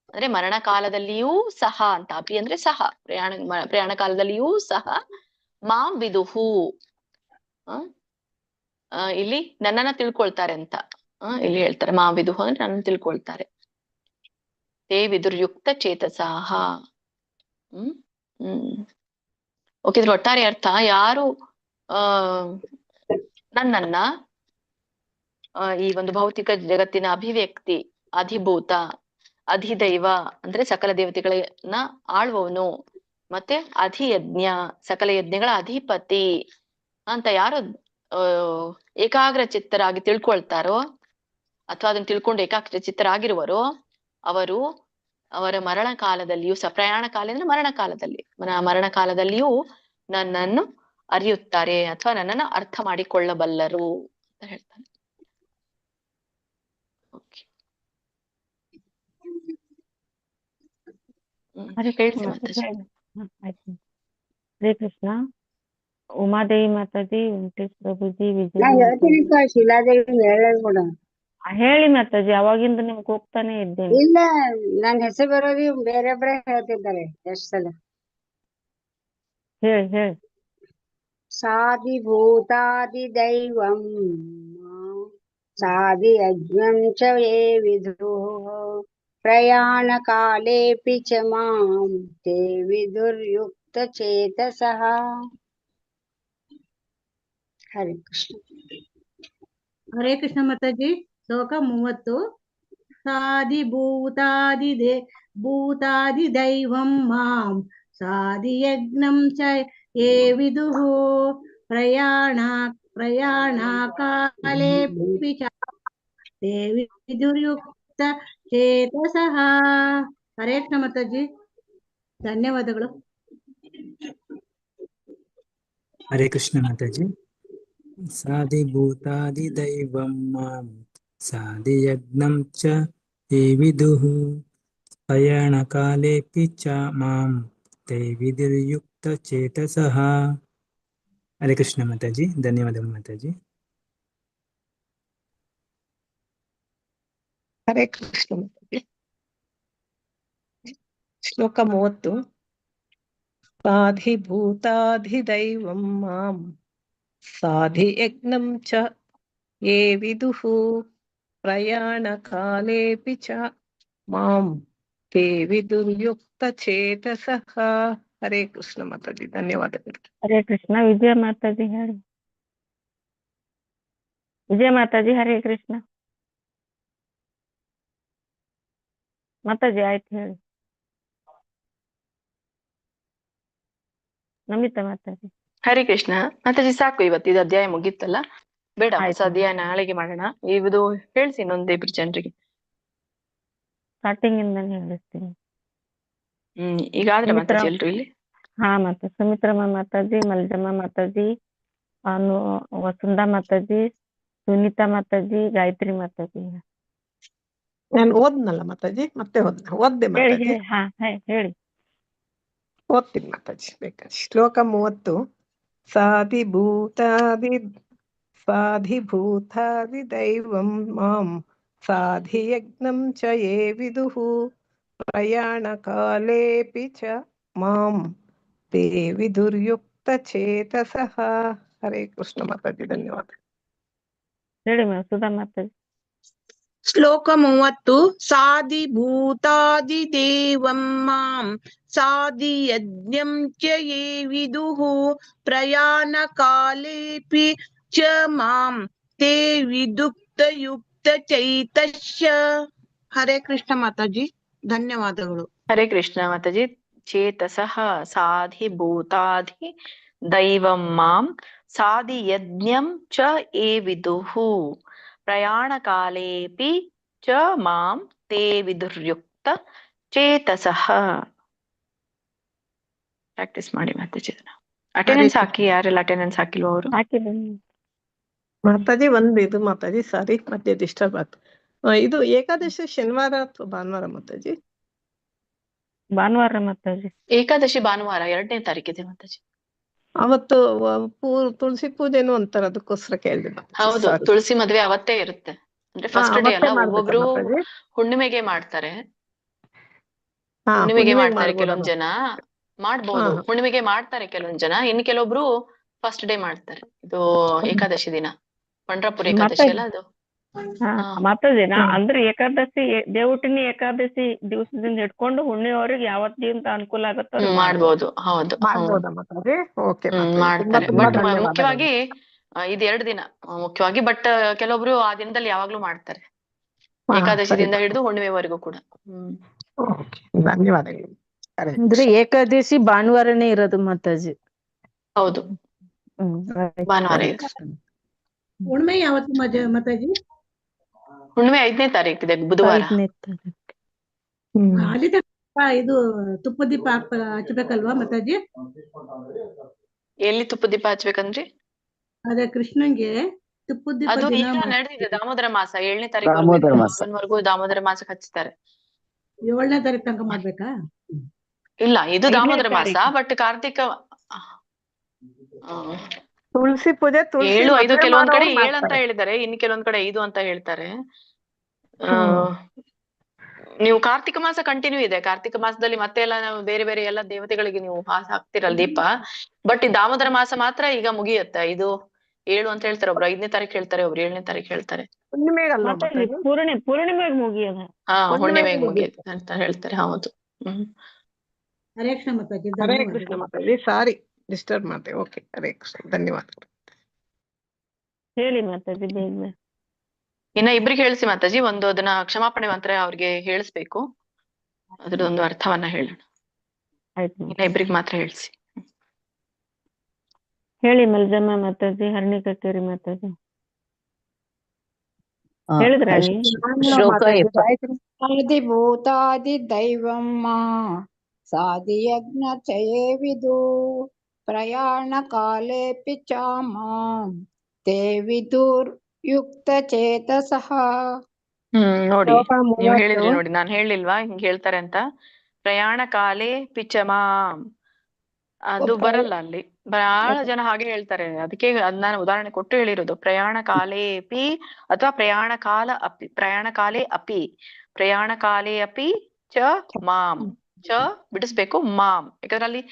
ಅಂದ್ರೆ ಮರಣ ಕಾಲದಲ್ಲಿಯೂ ಸಹ ಅಂತ. ಅಪಿ ಅಂದ್ರೆ ಸಹ, ಪ್ರಯಾಣ ಕಾಲದಲ್ಲಿಯೂ ಸಹ. ಮಾಂ ವಿದುಹು ಇಲ್ಲಿ ನನ್ನನ್ನ ತಿಳ್ಕೊಳ್ತಾರೆ ಅಂತ ಇಲ್ಲಿ ಹೇಳ್ತಾರೆ. ಮಾಂ ವಿದುಹು ಅಂದ್ರೆ ನನ್ನನ್ನು ತಿಳ್ಕೊಳ್ತಾರೆ. ತೇ ವಿದುರ್ಯುಕ್ತ ಚೇತಸಃ. ಓಕೆ, ಇದ್ರ ಒಟ್ಟಾರೆ ಅರ್ಥ, ಯಾರು ನನ್ನನ್ನ ಈ ಒಂದು ಭೌತಿಕ ಜಗತ್ತಿನ ಅಭಿವ್ಯಕ್ತಿ, ಅಧಿಭೂತ ಅಧಿದೈವ ಅಂದ್ರೆ ಸಕಲ ದೇವತೆಗಳನ್ನ ಆಳುವವನು, ಮತ್ತೆ ಅಧಿಯಜ್ಞ ಸಕಲ ಯಜ್ಞಗಳ ಅಧಿಪತಿ ಅಂತ ಯಾರು ಏಕಾಗ್ರ ಚಿತ್ತರಾಗಿ ತಿಳ್ಕೊಳ್ತಾರೋ, ಅಥವಾ ಅದನ್ನ ತಿಳ್ಕೊಂಡು ಏಕಾಗ್ರ ಚಿತ್ತರಾಗಿರುವರೋ ಅವರು ಅವರ ಮರಣ ಕಾಲದಲ್ಲಿಯೂ ಸಹ, ಪ್ರಯಾಣ ಕಾಲ ಅಂದ್ರೆ ಮರಣ ಕಾಲದಲ್ಲಿ, ಮರಣ ಕಾಲದಲ್ಲಿಯೂ ನನ್ನನ್ನು ಅರಿಯುತ್ತಾರೆ ಅಥವಾ ನನ್ನನ್ನು ಅರ್ಥ ಮಾಡಿಕೊಳ್ಳಬಲ್ಲರು ಅಂತ ಹೇಳ್ತಾನೆ. ಹರೇ ಕೃಷ್ಣ. ಉಮಾದೇವಿ ಮಾತಾಜಿ, ವೆಂಕಟೇಶ್ ಪ್ರಭುಜಿ, ವಿಜಯ ಹೇಳಿ ಮಾತಾಜಿ. ಅವಾಗಿಂದ ನಿಮ್ಗೆ ಹೋಗ್ತಾನೆ ಇದ್ದೇನೆ. ಇಲ್ಲ, ನನ್ ಹೆಸರು ಬರೋದು ಬೇರೊಬ್ರೆ ಹೇಳ್ತಿದ್ದಾರೆ ಎಷ್ಟ್ ಸಲ. ಹೇಳಿ. ಸಾಧಿಭೂತಾದಿದೈವಂ ಸಾಧಿಯಜ್ಞಂ ಚ ಯೇ ವಿದುಃ ಪ್ರಯಾಣ ಕಾಲೇಪಿ ಚ ಮಾಂ ತೇ ವಿದುರ್ಯುಕ್ತ ಚೇತಸಃ. ಹರೇ ಕೃಷ್ಣ. ಹರೇ ಕೃಷ್ಣ ಮಾತಾಜಿ. ಶ್ಲೋಕ 30. ಭೂತಾದಿ ದೈವಂ ಮಾಂ ಸಾದಿ ಯಜ್ಞಂ ಚ ಯೇ ವಿದುಃ ಪ್ರಯಾಣ ಕಾಲೇ ತೇ ವಿದುರ್ಯುಕ್ತ ಚೇತಸಃ. ಹರೇ ಕೃಷ್ಣ ಮಾತಾಜಿ. ಧನ್ಯವಾದಗಳು. ಹರೇ ಕೃಷ್ಣ ಮಾತಾಜಿ. ಸಾಧಿಭೂತಾದಿ ದೈವಂ ಮಾಂ ಸಾಧಿ ಯಜ್ಞಂ ಚ ಯೇ ವಿದುಃ ಪ್ರಯಾಣ ಕಾಲೇಪಿ ಚ ಮಾಂ ತೇ ವಿದುರ್ಯುಕ್ತ ಚೇತಸಃ. ಹರೇ ಕೃಷ್ಣ ಮಾತಾಜಿ. ಧನ್ಯವಾದಗಳು ಮಾತಾಜಿ. ಹರೇ ಕೃಷ್ಣ ಮಾತಾಜಿ. ಶ್ಲೋಕ 30. ಸಾಧಿಭೂತಾಧಿದೈವಂ ಮಾಂ ಸಾಧಿ ಯಜ್ಞಂ ಚ ಯೇ ವಿದುಃ ಪ್ರಯಾಣ ಕಾಲೇಪಿ ಚ ಮಾಂ ತೇ ವಿದುರ್ಯುಕ್ತ ಚೇತಸಃ. ಹರೇ ಕೃಷ್ಣ ಮಾತಾಜಿ. ಧನ್ಯವಾದಗಳು. ಹರೇ ಕೃಷ್ಣ. ವಿಜಯ ಮಾತಾಜಿ ಹೇಳಿ. ವಿಜಯ ಮಾತಾಜಿ. ಹರೇ ಕೃಷ್ಣ ಮಾತಾಜಿ. ಆಯ್ತು ಹೇಳಿ. ನಮಿತಾ ಮಾತಾಜಿ. ಹರೇ ಕೃಷ್ಣ ಮಾತಾಜಿ. ಸಾಕು, ಇವತ್ತು ಇದು ಅಧ್ಯಾಯ ಮುಗೀತಲ್ಲ, ಬೇಡ ಹೊಸ ಅಧ್ಯಾಯ ನಾಳೆಗೆ ಮಾಡೋಣ. ಇದು ಹೇಳ್ಸಿ ಇನ್ನೊಂದಿಬ್ರು ಜನರಿಗೆ. ಸ್ಟಾರ್ಟಿಂಗ್ ಇಂದಾನೆ ಹೇಳಿಸ್ತೀನಿ. ಈಗಾದ್ರೆ ಮಾತಾಜಿ ಎಲ್ರು ಇಲ್ಲಿ. ಹಾ ಮತ್ತೆ ಸುಮಿತ್ರಮ್ಮ ಮಾತಾಜಿ, ಮಲ್ಜಮ್ಮ ಮಾತಾಜಿ, ವಸುಂಧಾ ಮಾತಾಜಿ, ಸುನೀತಾ ಮಾತಾಜಿ, ಗಾಯತ್ರಿ ಮಾತಾಜಿ. ನಾನು ಓದ್ನಲ್ಲ ಮಾತಾಜಿ, ಮತ್ತೆ ಓದ್ದೆ ಮಾತಾಜಿ. ಹಾ ಹೇಳಿ. ಓದ್ತೀನಿ ಮಾತಾಜಿ ಬೇಕಾದ್ರೆ. ಶ್ಲೋಕ 30. ಸಾಧಿಭೂತಾದಿ ದೈವಂ ಮಾಂ ಸಾಧಿ ಯಜ್ಞಂ ಚ ಯೇ ವಿದುಃ ಪ್ರಯಾಣ ಕಾಲೇಪಿ ಚ ಮಾಂ ತೇ ವಿದುರ್ಯುಕ್ತ ಚೇತಸಃ. ಹರೇ ಕೃಷ್ಣ ಮಾತಾಜಿ. ಧನ್ಯವಾದ. ಹೇಳಿ ಸುಧಾ ಮಾತಾಜಿ. ಶ್ಲೋಕ 30. ಸಾಧಿಭೂತಾದಿ ದೇವಂ ಮಾಂ ಸಾಧಿ ಯಜ್ಞಂ ಚ ಯೇ ವಿದುಃ ಪ್ರಯಾಣ ಕಾಲೇಪಿ ಚ ಮಾಂ ತೇ ವಿದುಕ್ತ ಯುಕ್ತ ಚೈತಸ್ಯ. ಹರೇ ಕೃಷ್ಣ ಮಾತಾಜಿ. ಧನ್ಯವಾದಗಳು. ಹರೇ ಕೃಷ್ಣ ಮಾತಾಜಿ. ಚೇತಸಃ ಸಾಧಿಭೂತಾದಿ ದೈವಂ ಮಾಂ ಸಾಧಿ ಯಜ್ಞಂ ಚ ಯೇ ವಿದುಃ ಪ್ರಯಾಣ ಕಾಲೇಪಿ ಚ ಮಾಂ ತೇ ವಿದುರ್ಯುಕ್ತ ಚೇತಸಃ. ಪ್ರಾಕ್ಟೀಸ್ ಮಾಡಿ ಮಾತಾಜಿ. ಅಟೆಂಡೆನ್ಸ್ ಹಾಕಿ. ಯಾರೆಲ್ಲ ಅಟೆಂಡೆನ್ಸ್ ಹಾಕಿಲ್ವ ಅವರು? ಮಾತಾಜಿ ಒಂದು ಇದು ಮಾತಾಜಿ, ಸಾರಿ ಮತ್ತೆ ಡಿಸ್ಟರ್ಬ್ ಆಯ್ತು. ಇದು ಏಕಾದಶಿ ಶನಿವಾರ ಅಥವಾ ಭಾನುವಾರ ಮಾತಾಜಿ? ಭಾನುವಾರ ಮಾತಾಜಿ. ಏಕಾದಶಿ ಭಾನುವಾರ 2ನೇ ತಾರೀಕಿದೆ ಮಾತಾಜಿ. ಅವತ್ತು ತುಳಸಿ ಪೂಜೆನು ಅಂತಾರ, ಅದಕ್ಕೋಸ್ಕರ ಕೇಳಿದೆ. ಹೌದು, ತುಳಸಿ ಮದ್ವೆ ಅವತ್ತೇ ಇರುತ್ತೆ. ಅಂದ್ರೆ ಫಸ್ಟ್ ಡೇ ಅಲ್ಲ. ಒಬ್ಬೊಬ್ರು ಹುಣ್ಣಿಮೆಗೆ ಮಾಡ್ತಾರೆ. ಹುಣ್ಣಿಮೆಗೆ ಮಾಡ್ತಾರೆ ಕೆಲವೊಂದ್ ಜನ. ಮಾಡ್ಬೋದು, ಹುಣ್ಣಿಮೆಗೆ ಮಾಡ್ತಾರೆ ಕೆಲವೊಂದ್ ಜನ. ಇನ್ನು ಕೆಲವೊಬ್ರು ಫಸ್ಟ್ ಡೇ ಮಾಡ್ತಾರೆ. ಇದು ಏಕಾದಶಿ ದಿನ ಪಂಡ್ರಪುರ ಏಕಾದಶಿ ಅಲ್ಲ ಅದು. ಮಾತಾಜಿ ಅಂದ್ರೆ ಏಕಾದಶಿ ದೇವಟಿನಿ ಏಕಾದಶಿ ದಿವಸದಿಂದ ಹಿಡ್ಕೊಂಡು ಹುಣ್ಣಿಮೆವರೆಗೆ ಯಾವತ್ ಜೀವಂತ ಅನುಕೂಲ ಆಗುತ್ತೋ ಮಾಡ್ಬೋದು. ಹೌದು, ಮಾಡ್ತಾರೆ. ಬಟ್ ಮುಖ್ಯವಾಗಿ ಇದು 2 ದಿನ ಮುಖ್ಯವಾಗಿ. ಬಟ್ ಕೆಲವೊಬ್ರು ಆ ದಿನದಲ್ಲಿ ಯಾವಾಗ್ಲೂ ಮಾಡ್ತಾರೆ, ಏಕಾದಶಿದಿಂದ ಹಿಡಿದು ಹುಣ್ಣಿಮೆವರೆಗೂ ಕೂಡ. ಧನ್ಯವಾದಗಳು. ಅಂದ್ರೆ ಏಕಾದಶಿ ಭಾನುವಾರನೇ ಇರೋದು ಮಾತಾಜಿ. ಹೌದು, ಭಾನುವಾರ. ಹುಣ್ಣಿಮೆ ಯಾವತ್ತು ಮಾತಾಜಿ? ಹುಣ್ಣಿಮೆ 5ನೇ ತಾರೀಕಿದೆ, ಬುಧವಾರ. ಅಲ್ಲಿ ಇದು ತುಪ್ಪ ದೀಪ ಹಚ್ಬೇಕಲ್ವಾ ಮಾತಾಜಿ? ಎಲ್ಲಿ ತುಪ್ಪ ದೀಪ ಹಚ್ಬೇಕಂದ್ರಿ? ಅದೇ ಕೃಷ್ಣನ್ಗೆ ತುಪ್ಪದ ದೀಪ. ಅದು ಈಗ ನಡೆದಿದೆ ದಾಮೋದರ ಮಾಸ 7ನೇ ತಾರೀಕು ದಾಮೋದರ ಮಾಸಕ್ಕೆ ಹಚ್ತಾರೆ. 7ನೇ ತಾರೀಕು ತನಕ ಮಾಡ್ಬೇಕಾ? ಇಲ್ಲ, ಇದು ದಾಮೋದರ ಮಾಸ. ಬಟ್ ಕಾರ್ತಿಕ ತುಳಸಿ ಪೂಜೆ 7, 5 ಕೆಲವೊಂದ್ ಕಡೆ 7 ಅಂತ ಹೇಳಿದ್ದಾರೆ, ಇನ್ನು ಕೆಲವೊಂದ್ ಕಡೆ 5 ಅಂತ ಹೇಳ್ತಾರೆ. ನೀವು ಕಾರ್ತಿಕ ಮಾಸ ಕಂಟಿನ್ಯೂ ಇದೆ. ಕಾರ್ತಿಕ ಮಾಸದಲ್ಲಿ ಮತ್ತೆ ಎಲ್ಲ ನಾವು ಬೇರೆ ಬೇರೆ ಎಲ್ಲ ದೇವತೆಗಳಿಗೆ ನೀವು ಹಾಕ್ತಿರಲ್ಲ ದೀಪ. ಬಟ್ ಈ ದಾಮೋದರ ಮಾಸ ಮಾತ್ರ ಈಗ ಮುಗಿಯುತ್ತೆ. 5, 7 ಅಂತ ಹೇಳ್ತಾರೆ. ಒಬ್ರು 5ನೇ ತಾರೀಕು ಹೇಳ್ತಾರೆ, ಒಬ್ರು 7ನೇ ತಾರೀಕು ಹೇಳ್ತಾರೆ. ಪೂರ್ಣಿಮೆಗೆ ಮುಗಿಯೋದು. ಹುಣ್ಣಿಮೆಗೆ ಮುಗಿಯುತ್ತೆ ಅಂತ ಹೇಳ್ತಾರೆ. ಹೌದು. ಹರೇ ಕೃಷ್ಣ ಮಾತಾಜಿ. ಹರೇ ಕೃಷ್ಣ ಮಾತಾಜಿ. ಸಾರಿ ಡಿಸ್ಟರ್ಬ್ ಮಾಡ್ತೇವೆ. ಓಕೆ, ಹರೇ ಕೃಷ್ಣ. ಧನ್ಯವಾದಗಳು. ಹೇಳಿ ಮಾತಾಜಿ ಬೇಗ. ಇನ್ನ ಇಬ್ರಿಗೆ ಹೇಳಿಸಿ ಮಾತಾಜಿ, ಒಂದು ಅದನ್ನ ಕ್ಷಮಾಪಣೆ ಮಂತ್ರ ಅವ್ರಿಗೆ ಹೇಳಿಸ್ಬೇಕು, ಅದ್ರದೊಂದು ಅರ್ಥವನ್ನ ಹೇಳೋಣ. ಆಯ್ತು ಇನ್ನ ಇಬ್ರಿಗೆ ಮಾತ್ರ ಹೇಳಿಸಿ. ಹೇಳಿ ಮಲ್ಜಮ್ಮ ಮಾತಾಜಿ, ಹರ್ಣಿಕ ಕೇರಿ ಮಾತಾಜಿ ಹೇಳಿದ್ರಾಣಿ? ಶ್ಲೋಕ ಆದಿಭೂತಾದಿದೈವಂ ಸಾಧಿಯಜ್ಞಚಯೇ ವಿದು ಪ್ರಯಾಣ ಕಾಲೇಪಿ ಚ ಮಾಂ ತೇ ವಿದುರ್ಯುಕ್ತಚೇತಸಃ. ನೋಡಿ ನೀವು ಹೇಳಿದ್ರಿ ನೋಡಿ, ನಾನ್ ಹೇಳಿಲ್ವಾ ಹಿಂಗ್ ಹೇಳ್ತಾರೆ ಅಂತ. ಪ್ರಯಾಣ ಕಾಲೇ ಪಿಚಮಾಂ ಅದು ಬರಲ್ಲ ಅಲ್ಲಿ, ಬಹಳ ಜನ ಹಾಗೆ ಹೇಳ್ತಾರೆ. ಅದಕ್ಕೆ ಅದ್ ನಾನು ಉದಾಹರಣೆ ಕೊಟ್ಟು ಹೇಳಿರೋದು. ಪ್ರಯಾಣ ಕಾಲೇಪಿ ಅಥವಾ ಪ್ರಯಾಣ ಕಾಲ ಅಪಿ, ಪ್ರಯಾಣ ಕಾಲೇ ಅಪಿ, ಪ್ರಯಾಣ ಕಾಲೇ ಅಪಿ ಚ ಮಾಂ, ಚ ಬಿಡಿಸ್ಬೇಕು ಮಾಂ, ಯಾಕಂದ್ರೆ ಅಲ್ಲಿ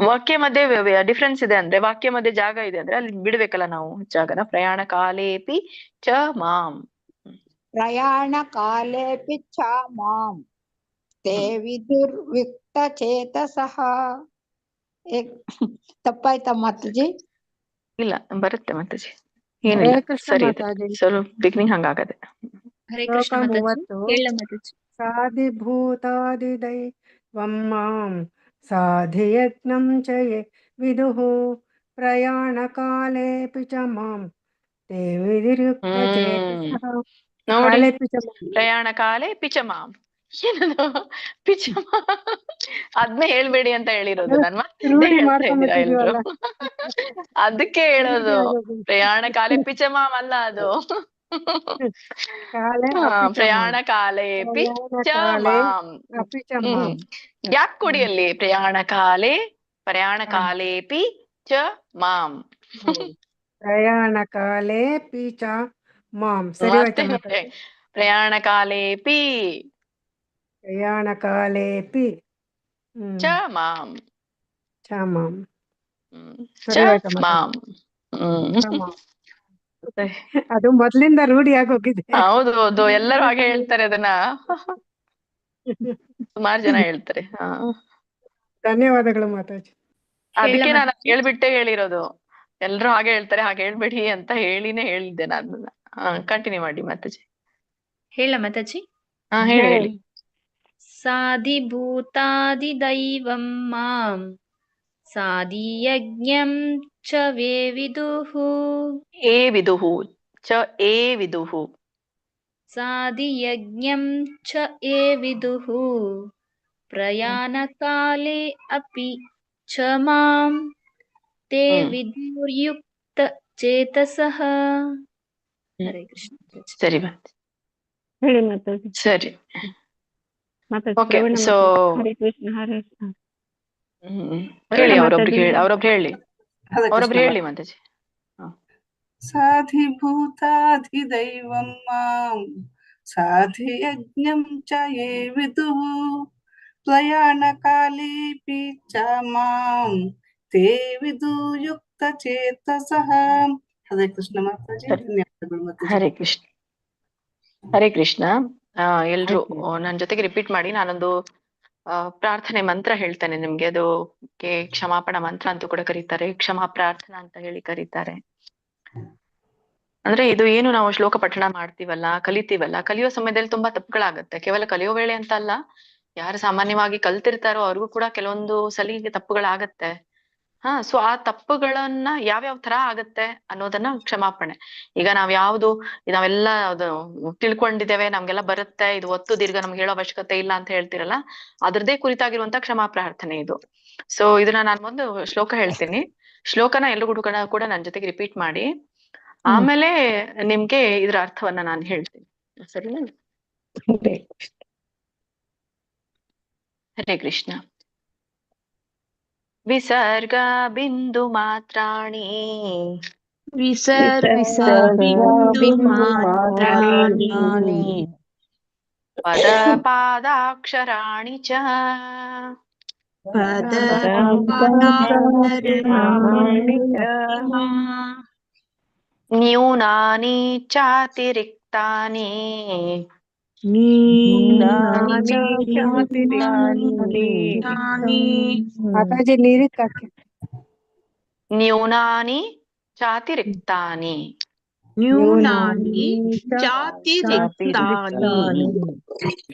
ವಾಕ್ಯ ಮಧ್ಯೆ ಡಿಫ್ರೆನ್ಸ್ ಇದೆ ಅಂದ್ರೆ, ವಾಕ್ಯ ಮಧ್ಯೆ ಜಾಗ ಇದೆ ಅಂದ್ರೆ ಅಲ್ಲಿ ಬಿಡ್ಬೇಕಲ್ಲ ನಾವು ಜಾಗನ. ಪ್ರಯಾಣ ಕಾಲೇಪಿ ಚ ಮಾಂ, ಪ್ರಯಾಣ ಕಾಲೇಪಿ ಚ ಮಾಂ ತೇ ವಿದುರ್ಯುಕ್ತಚೇತಸಃ. ತಪ್ಪಾಯ್ತಾ ಮಾತಾಜಿ? ಇಲ್ಲ ಬರುತ್ತೆ ಮಾತಾಜಿ, ಏನಿಲ್ಲ ಸರಿ ಇದೆ. ಸ್ವಲ್ಪ ಬಿಗಿನಿಂಗ್ ಹಂಗಾಗದೆ. ಹರೇ ಕೃಷ್ಣ ಮಾತಾಜಿ. ಹೇಳ ಮಾತಾಜಿ. ಸಾಧಿಭೂತಾದಿದೈವಂ ಮಾಂ ಸಾಧಿಯಜ್ಞಂ ಚ ಯೇ ವಿದುಃ ಪ್ರಯಾಣ ಕಾಲೇಪಿ ಚ ಮಾಂ ತೇ ವಿದುರ್ಯುಕ್ತಚೇತಸಃ. ನೋಡಿ, ಪ್ರಯಾಣ ಕಾಲೇ ಪಿಚಮಾಂ, ಏನದು ಪಿಚಮ? ಅದ್ನೇ ಹೇಳ್ಬೇಡಿ ಅಂತ ಹೇಳಿರೋದು, ನಾನು ಮತ್ತೆ ಇದೇ ಹೇಳ್ತಾ ಇದ್ದೀರಾ ಎಲ್ರು? ಅದಕ್ಕೆ ಹೇಳೋದು ಪ್ರಯಾಣ ಕಾಲೇ ಪಿಚಮಾಂ ಅಲ್ಲ ಅದು. ಪ್ರಯಾಣ ಕಾಲೇ ಪಿಚ ಮಾಂ. ಗ್ಯಾಪ್ ಕೊಡಿ ಅಲ್ಲಿ. ಪ್ರಯಾಣ ಕಾಲೇ, ಪ್ರಯಾಣ ಕಾಲೇಪಿ ಚ ಮಾಂ. ಪ್ರಯಾಣ ಕಾಲೇಪಿ ಚ ಮಾಂ. ಸರಿ ಹೋಯ್ತಾ ಮಾತಾಜಿ? ಪ್ರಯಾಣ ಕಾಲೇಪಿ, ಪ್ರಯಾಣ ಕಾಲೇಪಿ ಚ ಮಾಂ, ಚ ಮಾಂ, ಚ ಮಾಂ. ಅದು ಮೊದ್ಲಿಂದ ರೂಢಿ ಆಗೋಗಿದೆ. ಹೌದು ಹೌದು, ಎಲ್ಲರೂ ಹಾಗೆ ಹೇಳ್ತಾರೆ ಅದನ್ನ, ಸುಮಾರು ಜನ ಹೇಳ್ತಾರೆ. ಧನ್ಯವಾದಗಳು ಮಾತಾಜಿ. ಅದಕ್ಕೆ ನಾನು ಹೇಳ್ಬಿಟ್ಟೆ ಹೇಳಿರೋದು, ಎಲ್ರು ಹಾಗೆ ಹೇಳ್ತಾರೆ ಹಾಗೆ ಹೇಳ್ಬೇಡಿ ಅಂತ ಹೇಳಿನೇ ಹೇಳಿದ್ದೆ ನಾನು. ಕಂಟಿನ್ಯೂ ಮಾಡಿ ಮಾತಾಜಿ. ಹೇಳ ಮಾತಾಜಿ. ಹೇಳಿ. ಸಾಧಿಭೂತಾದಿದೈವಂ ಮಾಂ ಸಾಧಿಯಜ್ಞಂ ಚ ವೇ ವಿದುಃ. ಏ ವಿದುಃ ಚ ಏ ವಿದುಃ. ಸಾಧಿಯಜ್ಞಂ ಚ ಏ ವಿದುಃ ಪ್ರಯಾಣ ಕಾಲೇ ಅಪಿ ಚ ಮಾಂ ತೇ ವಿದುರ್ಯುಕ್ತ ಚೇತಸಃ. ಹರೇ ಕೃಷ್ಣ. ಸರಿ ಹೇಳಿ ಮಾತಾಜಿ. ಸರಿ ಓಕೆ. ಸೊ ಹರೇ ಕೃಷ್ಣ. ಹರೇ ಹೇಳಿ, ಅವ್ರೊಬ್ರಿಗೆ ಹೇಳಿ ಮಾತಾಜಿ. ಸಾಧಿಭೂತಾಧಿದೈವಂ ಮಾಂ ಸಾಧಿಯಜ್ಞಂ ಚ ಯೇ ವಿದುಃ ಪ್ರಯಾಣ ಕಾಲೇಪಿ ಚ ಮಾಂ ತೇ ವಿದುರ್ಯುಕ್ತಚೇತಸಃ. ಹರೇ ಕೃಷ್ಣ ಮಾತಾಜಿ. ಧನ್ಯವಾದಗಳು ಮಾತಾಜಿ. ಹರೇ ಕೃಷ್ಣ. ಹರೇ ಕೃಷ್ಣ. ಎಲ್ರು ನನ್ ಜೊತೆಗೆ ರಿಪೀಟ್ ಮಾಡಿ. ನಾನೊಂದು ಪ್ರಾರ್ಥನೆ ಮಂತ್ರ ಹೇಳ್ತೇನೆ ನಿಮ್ಗೆ. ಅದು ಕ್ಷಮಾಪಣಾ ಮಂತ್ರ ಅಂತೂ ಕೂಡ ಕರೀತಾರೆ, ಕ್ಷಮಾ ಪ್ರಾರ್ಥನಾ ಅಂತ ಹೇಳಿ ಕರೀತಾರೆ. ಅಂದ್ರೆ ಇದು ಏನು ನಾವು ಶ್ಲೋಕ ಪಠಣ ಮಾಡ್ತೀವಲ್ಲ, ಕಲಿತೀವಲ್ಲ, ಕಲಿಯೋ ಸಮಯದಲ್ಲಿ ತುಂಬಾ ತಪ್ಪುಗಳಾಗತ್ತೆ. ಕೇವಲ ಕಲಿಯೋ ವೇಳೆ ಅಂತ ಅಲ್ಲ, ಯಾರು ಸಾಮಾನ್ಯವಾಗಿ ಕಲ್ತಿರ್ತಾರೋ ಅವ್ರಿಗೂ ಕೂಡ ಕೆಲವೊಂದು ಸಲಿಗೆ ತಪ್ಪುಗಳಾಗತ್ತೆ. ಸೊ ಆ ತಪ್ಪುಗಳನ್ನ ಯಾವ್ಯಾವ ತರ ಆಗತ್ತೆ ಅನ್ನೋದನ್ನ ಕ್ಷಮಾಪಣೆ. ಈಗ ನಾವೆಲ್ಲ ತಿಳ್ಕೊಂಡಿದ್ದೇವೆ, ನಮ್ಗೆಲ್ಲ ಬರುತ್ತೆ, ಇದು ಒತ್ತು ದೀರ್ಘ ನಮ್ಗೆ ಹೇಳೋ ಅವಶ್ಯಕತೆ ಇಲ್ಲ ಅಂತ ಹೇಳ್ತಿರಲ್ಲ, ಅದ್ರದ್ದೇ ಕುರಿತಾಗಿರುವಂತ ಕ್ಷಮಾ ಪ್ರಾರ್ಥನೆ ಇದು. ಸೊ ಇದನ್ನ ನಾನು ಒಂದು ಶ್ಲೋಕ ಹೇಳ್ತೀನಿ. ಶ್ಲೋಕನ ಎಲ್ರಿಗೂ ಕೂಡ ನನ್ ಜೊತೆಗೆ ರಿಪೀಟ್ ಮಾಡಿ, ಆಮೇಲೆ ನಿಮ್ಗೆ ಇದ್ರ ಅರ್ಥವನ್ನ ನಾನು ಹೇಳ್ತೀನಿ. ಸರಿನಾ? ಹರೇ ಕೃಷ್ಣ. ವಿಸರ್ಗ ಬಿಂದು ಮಾತ್ರಾಣಿ ಪದ ಪಾದಾಕ್ಷರಾಣಿ ಚ ನ್ಯೂನಾನಿ ಚಾತಿರಿಕ್ತಾನಿ ಮಾತಾಜಿ ಲಿರಿಕ್ ಹಾಕಿ. ನ್ಯೂನಾನಿ ಚಾತಿರಿಕ್ತಾನಿ. ನ್ಯೂನಾನಿ ಚಾತಿರಿಕ್ತಾನಿ.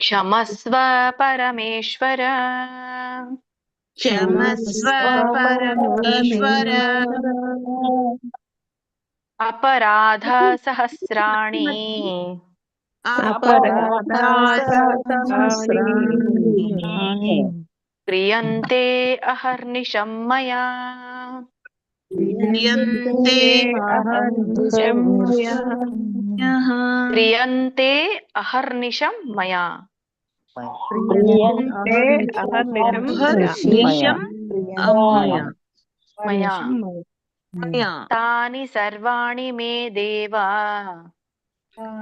ಕ್ಷಮಸ್ವ ಪರಮೇಶ್ವರ. ಕ್ಷಮಸ್ವ ಪರಮೇಶ್ವರ. ಅಪರಾಧ ಸಹಸ್ರಾಣಿ. ಕ್ರಿಯಂತೆ ಅಹರ್ನಿಶಂ ಮಯಾ. ಕ್ರಿಯಂತೆ ಅಹರ್ನಿಶಂ ಮಯಾ. ಮಯಾ ತಾನಿ ಸರ್ವಾಣಿ ಮೇ ದೇವ.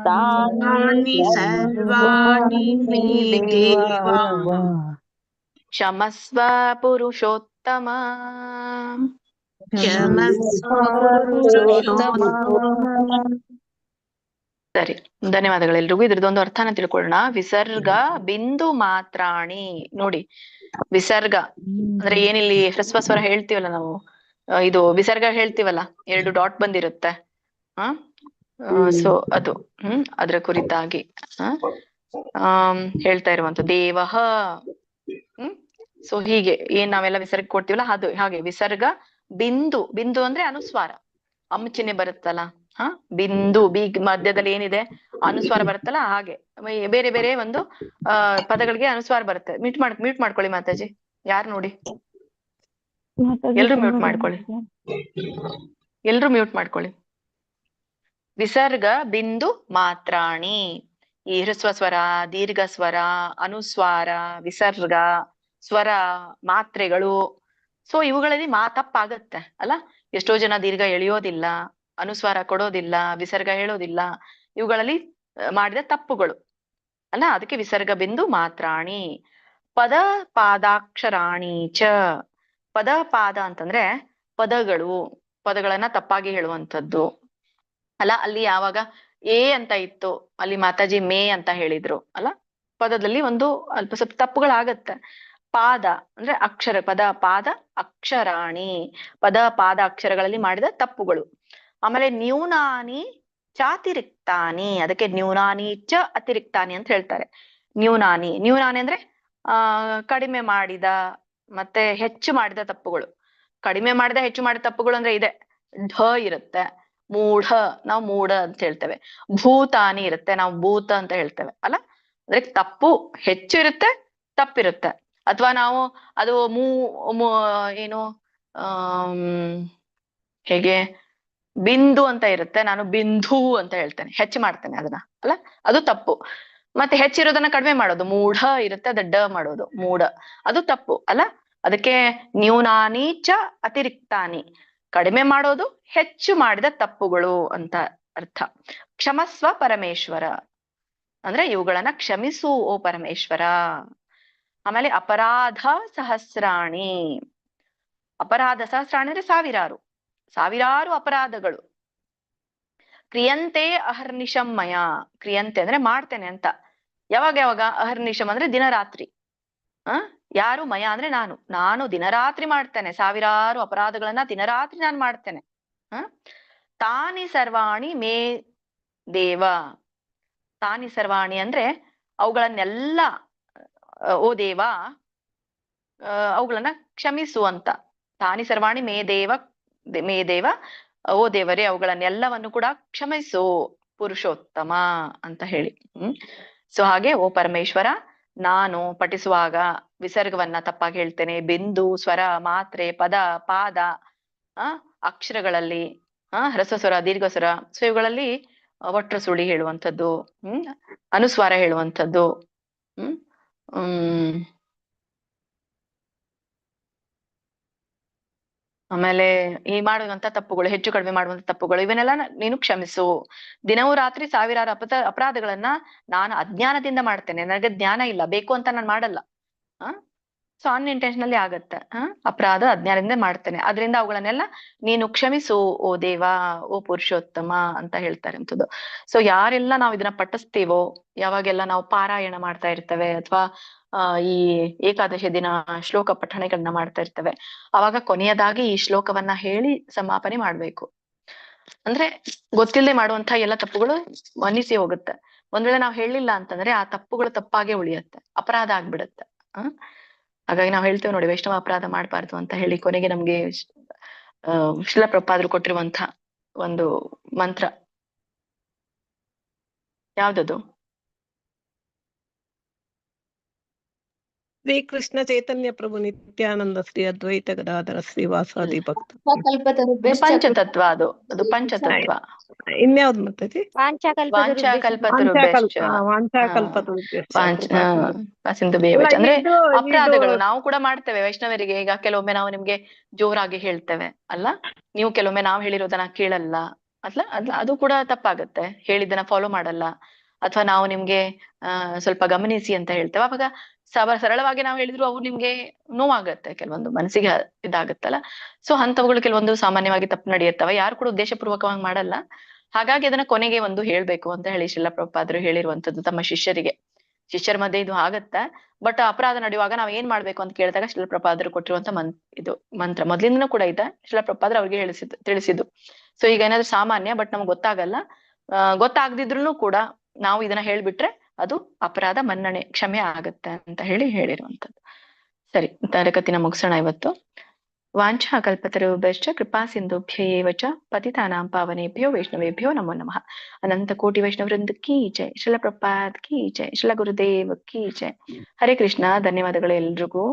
ತಾನಿ ಸರ್ವಾಣಿ ಮೇ ದೇವ. ಕ್ಷಮಸ್ವ ಪುರುಷೋತ್ತಮ. ಸರಿ, ಧನ್ಯವಾದಗಳು ಎಲ್ರಿಗೂ. ಇದ್ರದ್ದೊಂದು ಅರ್ಥನ ತಿಳ್ಕೊಳ್ಳೋಣ. ವಿಸರ್ಗ ಬಿಂದು ಮಾತ್ರಾಣಿ. ನೋಡಿ, ವಿಸರ್ಗ ಅಂದ್ರೆ ಏನಿಲ್ಲಿ ಹ್ರಸ್ವ ಸ್ವರ ಹೇಳ್ತೀವಲ್ಲ ನಾವು, ಇದು ವಿಸರ್ಗ ಹೇಳ್ತೀವಲ್ಲ, 2 ಡಾಟ್ ಬಂದಿರುತ್ತೆ. ಸೊ ಅದು ಅದ್ರ ಕುರಿತಾಗಿ ಹೇಳ್ತಾ ಇರುವಂತ ದೇವಃ. ಸೊ ಹೀಗೆ ಏನ್ ನಾವೆಲ್ಲ ವಿಸರ್ಗ ಕೊಡ್ತೀವಲ್ಲ ಅದು ಹಾಗೆ ವಿಸರ್ಗ ಬಿಂದು. ಬಿಂದು ಅಂದ್ರೆ ಅನುಸ್ವಾರ, ಚಿಹ್ನೆ ಬರುತ್ತಲ್ಲ. ಬಿಂದು ಬೀಗ್ ಮಧ್ಯದಲ್ಲಿ ಏನಿದೆ ಅನುಸ್ವಾರ ಬರುತ್ತಲ್ಲ, ಹಾಗೆ ಬೇರೆ ಬೇರೆ ಒಂದು ಪದಗಳಿಗೆ ಅನುಸ್ವಾರ ಬರುತ್ತೆ. ಮ್ಯೂಟ್ ಮಾಡ್ಕೊಳ್ಳಿ ಮಾತಾಜಿ, ಯಾರು ನೋಡಿ, ಎಲ್ರು ಮ್ಯೂಟ್ ಮಾಡ್ಕೊಳ್ಳಿ, ಎಲ್ರು ಮ್ಯೂಟ್ ಮಾಡ್ಕೊಳ್ಳಿ. ವಿಸರ್ಗ ಬಿಂದು ಮಾತ್ರಾಣಿ. ಈ ಹ್ರಸ್ವ ಸ್ವರ, ದೀರ್ಘ ಸ್ವರ, ಅನುಸ್ವಾರ, ವಿಸರ್ಗ, ಸ್ವರ, ಮಾತ್ರೆಗಳು. ಸೊ ಇವುಗಳಲ್ಲಿ ತಪ್ಪಾಗತ್ತೆ ಅಲ್ಲ. ಎಷ್ಟೋ ಜನ ದೀರ್ಘ ಎಳೆಯೋದಿಲ್ಲ, ಅನುಸ್ವಾರ ಕೊಡೋದಿಲ್ಲ, ವಿಸರ್ಗ ಹೇಳೋದಿಲ್ಲ. ಇವುಗಳಲ್ಲಿ ಮಾಡಿದ ತಪ್ಪುಗಳು ಅಲ್ಲ. ಅದಕ್ಕೆ ವಿಸರ್ಗ ಬಿಂದು ಮಾತ್ರಾಣಿ. ಪದ ಪಾದಾಕ್ಷರಾಣಿ ಚ. ಪದ ಪಾದ ಅಂತಂದ್ರೆ ಪದಗಳು, ಪದಗಳನ್ನ ತಪ್ಪಾಗಿ ಹೇಳುವಂಥದ್ದು ಅಲ್ಲ. ಅಲ್ಲಿ ಯಾವಾಗ ಎ ಅಂತ ಇತ್ತು, ಅಲ್ಲಿ ಮಾತಾಜಿ ಮೇ ಅಂತ ಹೇಳಿದ್ರು ಅಲ್ಲ. ಪದದಲ್ಲಿ ಒಂದು ಅಲ್ಪ ಸ್ವಲ್ಪ ತಪ್ಪುಗಳಾಗತ್ತೆ. ಪಾದ ಅಂದ್ರೆ ಅಕ್ಷರ, ಪದ ಪಾದ ಅಕ್ಷರಾಣಿ, ಪದ ಪಾದ ಅಕ್ಷರಗಳಲ್ಲಿ ಮಾಡಿದ ತಪ್ಪುಗಳು. ಆಮೇಲೆ ನ್ಯೂನಾನಿ ಚಾತಿರಿಕ್ತಾನಿ. ಅದಕ್ಕೆ ನ್ಯೂನಾನಿ ಚ ಅತಿರಿಕ್ತಾನಿ ಅಂತ ಹೇಳ್ತಾರೆ. ನ್ಯೂನಾನಿ, ನ್ಯೂನಾನಿ ಅಂದ್ರೆ ಕಡಿಮೆ ಮಾಡಿದ ಮತ್ತೆ ಹೆಚ್ಚು ಮಾಡಿದ ತಪ್ಪುಗಳು. ಕಡಿಮೆ ಮಾಡಿದ ಹೆಚ್ಚು ಮಾಡಿದ ತಪ್ಪುಗಳು ಅಂದ್ರೆ ಇದೆ. ಢ ಇರುತ್ತೆ, ಮೂಢ ನಾವು ಮೂಢ ಅಂತ ಹೇಳ್ತೇವೆ. ಭೂತಾನಿ ಇರುತ್ತೆ, ನಾವು ಭೂತ ಅಂತ ಹೇಳ್ತೇವೆ ಅಲ್ಲ. ಅಂದ್ರೆ ತಪ್ಪು ಹೆಚ್ಚು ಇರುತ್ತೆ, ತಪ್ಪಿರುತ್ತೆ. ಅಥವಾ ನಾವು ಅದು ಏನು ಹೇಗೆ ಬಿಂದು ಅಂತ ಇರುತ್ತೆ, ನಾನು ಬಿಂದು ಅಂತ ಹೇಳ್ತೇನೆ, ಹೆಚ್ಚು ಮಾಡ್ತೇನೆ ಅದನ್ನ ಅಲ್ಲ, ಅದು ತಪ್ಪು. ಮತ್ತೆ ಹೆಚ್ಚಿರೋದನ್ನ ಕಡಿಮೆ ಮಾಡೋದು, ಮೂಢ ಇರುತ್ತೆ, ಅದ ಡ ಮಾಡೋದು ಮೂಢ, ಅದು ತಪ್ಪು ಅಲ್ಲ. ಅದಕ್ಕೆ ನ್ಯೂನಾನಿ ಚ ಅತಿರಿಕ್ತಾನಿ, ಕಡಿಮೆ ಮಾಡೋದು ಹೆಚ್ಚು ಮಾಡಿದ ತಪ್ಪುಗಳು ಅಂತ ಅರ್ಥ. ಕ್ಷಮಸ್ವ ಪರಮೇಶ್ವರ ಅಂದ್ರೆ ಇವುಗಳನ್ನ ಕ್ಷಮಿಸು ಓ ಪರಮೇಶ್ವರ. ಆಮೇಲೆ ಅಪರಾಧ ಸಹಸ್ರಾಣಿ. ಅಪರಾಧ ಸಹಸ್ರಾಣಿ ಅಂದ್ರೆ ಸಾವಿರಾರು, ಸಾವಿರಾರು ಅಪರಾಧಗಳು. ಕ್ರಿಯಂತೆ ಅಹರ್ನಿಶಂ ಮಯ. ಕ್ರಿಯಂತೆ ಅಂದ್ರೆ ಮಾಡ್ತೇನೆ ಅಂತ. ಯಾವಾಗ ಯಾವಾಗ? ಅಹರ್ನಿಶಂ ಅಂದ್ರೆ ದಿನರಾತ್ರಿ. ಯಾರು? ಮಯ ಅಂದ್ರೆ ನಾನು ದಿನರಾತ್ರಿ ಮಾಡ್ತೇನೆ, ಸಾವಿರಾರು ಅಪರಾಧಗಳನ್ನ ದಿನರಾತ್ರಿ ನಾನು ಮಾಡ್ತೇನೆ. ತಾನಿ ಸರ್ವಾಣಿ ಮೇ ದೇವ. ತಾನಿ ಸರ್ವಾಣಿ ಅಂದ್ರೆ ಅವುಗಳನ್ನೆಲ್ಲ ಓ ದೇವ ಅವುಗಳನ್ನ ಕ್ಷಮಿಸು ಅಂತ. ತಾನಿ ಸರ್ವಾಣಿ ಮೇ ದೇವ ಓ ದೇವರೇ ಅವುಗಳನ್ನೆಲ್ಲವನ್ನು ಕೂಡ ಕ್ಷಮಿಸು ಪುರುಷೋತ್ತಮ ಅಂತ ಹೇಳಿ. ಸೊ ಹಾಗೆ ಓ ಪರಮೇಶ್ವರ, ನಾನು ಪಠಿಸುವಾಗ ವಿಸರ್ಗವನ್ನ ತಪ್ಪಾಗಿ ಹೇಳ್ತೇನೆ. ಬಿಂದು, ಸ್ವರ, ಮಾತ್ರೆ, ಪದ, ಪಾದ, ಅಕ್ಷರಗಳಲ್ಲಿ ಹ್ರಸ್ವ ಸ್ವರ, ದೀರ್ಘ ಸ್ವರ, ಸೊ ಇವುಗಳಲ್ಲಿ ಒಟ್ರ ಸುಳಿ ಹೇಳುವಂಥದ್ದು, ಅನುಸ್ವಾರ ಹೇಳುವಂಥದ್ದು, ಆಮೇಲೆ ಈ ಮಾಡುವಂತ ತಪ್ಪುಗಳು, ಹೆಚ್ಚು ಕಡಿಮೆ ಮಾಡುವಂತ ತಪ್ಪುಗಳು, ಇವನ್ನೆಲ್ಲ ನೀನು ಕ್ಷಮಿಸು. ದಿನವೂ ರಾತ್ರಿ ಸಾವಿರಾರು ಅಪರಾಧಗಳನ್ನ ನಾನು ಅಜ್ಞಾನದಿಂದ ಮಾಡ್ತೇನೆ, ನನಗೆ ಜ್ಞಾನ ಇಲ್ಲ, ಬೇಕು ಅಂತ ನಾನು ಮಾಡಲ್ಲ. ಸೊ ಅನ್ಇಂಟೆನ್ಷನಲಿ ಆಗತ್ತೆ. ಅಪರಾಧ ಅಜ್ಞಾನದಿಂದ ಮಾಡ್ತೇನೆ, ಅದರಿಂದ ಅವುಗಳನ್ನೆಲ್ಲ ನೀನು ಕ್ಷಮಿಸು ಓ ದೇವ, ಓ ಪುರುಷೋತ್ತಮ ಅಂತ ಹೇಳ್ತಾರೆ ಅಂತದ್ದು. ಸೊ ಯಾರೆಲ್ಲ ನಾವು ಇದನ್ನ ಪಠಿಸ್ತೀವೋ, ಯಾವಾಗೆಲ್ಲ ನಾವು ಪಾರಾಯಣ ಮಾಡ್ತಾ ಇರ್ತೇವೆ ಅಥವಾ ಈ ಏಕಾದಶಿ ದಿನ ಶ್ಲೋಕ ಪಠಣೆಗಳನ್ನ ಮಾಡ್ತಾ ಇರ್ತೇವೆ, ಅವಾಗ ಕೊನೆಯದಾಗಿ ಈ ಶ್ಲೋಕವನ್ನ ಹೇಳಿ ಸಮಾಪನೆ ಮಾಡ್ಬೇಕು. ಅಂದ್ರೆ ಗೊತ್ತಿಲ್ಲದೆ ಮಾಡುವಂತಹ ಎಲ್ಲ ತಪ್ಪುಗಳು ಮನ್ನಿಸಿ ಹೋಗುತ್ತೆ. ಒಂದ್ ವೇಳೆ ನಾವು ಹೇಳಿಲ್ಲ ಅಂತಂದ್ರೆ ಆ ತಪ್ಪುಗಳು ತಪ್ಪಾಗೆ ಉಳಿಯತ್ತೆ, ಅಪರಾಧ ಆಗ್ಬಿಡತ್ತೆ. ಹಾಗಾಗಿ ನಾವು ಹೇಳ್ತೇವೆ ನೋಡಿ, ವೈಷ್ಣವ ಅಪರಾಧ ಮಾಡಬಾರ್ದು ಅಂತ ಹೇಳಿ. ಕೊನೆಗೆ ನಮ್ಗೆ ಶಿಲ ಪ್ರಪಾದರು ಕೊಟ್ಟಿರುವಂತಹ ಒಂದು ಮಂತ್ರ ಯಾವ್ದದು? ಶ್ರೀ ಕೃಷ್ಣ ಚೈತನ್ಯ ಪ್ರಭು ನಿತ್ಯಾನಂದ ಶ್ರೀ ಅದ್ವೈತ ಗದಾಧರ ಶ್ರೀವಾಸಾದಿ ಭಕ್ತ ಪಂಚತತ್ವ. ಅದು ಪಂಚತತ್ವ. ಇನ್ಯಾವ್ದು ಮಾತಾಜಿ? ಅಂದ್ರೆ ಅಪರಾಧಗಳು ನಾವು ಕೂಡ ಮಾಡ್ತೇವೆ ವೈಷ್ಣವರಿಗೆ. ಈಗ ಕೆಲವೊಮ್ಮೆ ನಾವು ನಿಮ್ಗೆ ಜೋರಾಗಿ ಹೇಳ್ತೇವೆ ಅಲ್ಲ, ನೀವು ಕೆಲವೊಮ್ಮೆ ನಾವು ಹೇಳಿರೋದನ್ನ ಕೇಳಲ್ಲ ಅದು ಕೂಡ ತಪ್ಪಾಗತ್ತೆ. ಹೇಳಿದ್ದನ್ನ ಫಾಲೋ ಮಾಡಲ್ಲ, ಅಥವಾ ನಾವು ನಿಮ್ಗೆ ಸ್ವಲ್ಪ ಗಮನಿಸಿ ಅಂತ ಹೇಳ್ತೇವೆ. ಅವಾಗ ಸರಳವಾಗಿ ನಾವು ಹೇಳಿದ್ರು ಅವು ನಿಮ್ಗೆ ನೋವಾಗತ್ತೆ, ಕೆಲವೊಂದು ಮನಸ್ಸಿಗೆ ಇದಾಗತ್ತಲ್ಲ. ಸೊ ಅಂತವುಗಳು ಕೆಲವೊಂದು ಸಾಮಾನ್ಯವಾಗಿ ತಪ್ಪು ನಡೆಯುತ್ತವೆ, ಯಾರು ಕೂಡ ಉದ್ದೇಶಪೂರ್ವಕವಾಗಿ ಮಾಡಲ್ಲ. ಹಾಗಾಗಿ ಅದನ್ನ ಕೊನೆಗೆ ಒಂದು ಹೇಳ್ಬೇಕು ಅಂತ ಹೇಳಿ ಶ್ರೀಲ ಪ್ರಭುಪಾದರು ಹೇಳಿರುವಂತದ್ದು ತಮ್ಮ ಶಿಷ್ಯರ ಮಧ್ಯೆ ಇದು ಆಗತ್ತೆ. ಬಟ್ ಅಪರಾಧ ನಡೆಯುವಾಗ ನಾವ್ ಏನ್ ಮಾಡ್ಬೇಕು ಅಂತ ಕೇಳಿದಾಗ ಶ್ರೀಲ ಪ್ರಭುಪಾದರು ಕೊಟ್ಟಿರುವಂತ ಇದು ಮಂತ್ರ ಮೊದ್ಲಿಂದನೂ ಕೂಡ ಇದೆ, ಶ್ರೀಲ ಪ್ರಭುಪಾದರು ಅವ್ರಿಗೆ ತಿಳಿಸಿದ್ದು. ಸೊ ಈಗ ಏನಾದ್ರು ಸಾಮಾನ್ಯ, ಬಟ್ ನಮ್ಗೆ ಗೊತ್ತಾಗಲ್ಲ, ಗೊತ್ತಾಗದಿದ್ರು ಕೂಡ ನಾವು ಇದನ್ನ ಹೇಳ್ಬಿಟ್ರೆ ಅದು ಅಪರಾಧ ಮನ್ನಣೆ, ಕ್ಷಮೆ ಆಗತ್ತೆ ಅಂತ ಹೇಳಿರುವಂತದ್ದು. ಸರಿ, ತರಗತಿನ ಮುಗಿಸೋಣ ಇವತ್ತು. ವಾಂಛಾ ಕಲ್ಪತರುಭ್ಯಶ್ಚ ಕೃಪಾ ಸಿಂಧುಭ್ಯ ಏವ ಚ ಪತಿತಾನಾಂ ಪಾವನೇಭ್ಯೋ ವೈಷ್ಣವೇಭ್ಯೋ ನಮೋ ನಮಃ. ಅನಂತ ಕೋಟಿ ವೈಷ್ಣವೃಂದ ಕೀ ಜೈ, ಶ್ರೀಲ ಪ್ರಭುಪಾದ್ ಕೀ ಜೈ, ಶ್ರೀಲ ಗುರುದೇವ್ ಕೀ ಜೈ. ಹರೇ ಕೃಷ್ಣ. ಧನ್ಯವಾದಗಳು ಎಲ್ರಿಗೂ.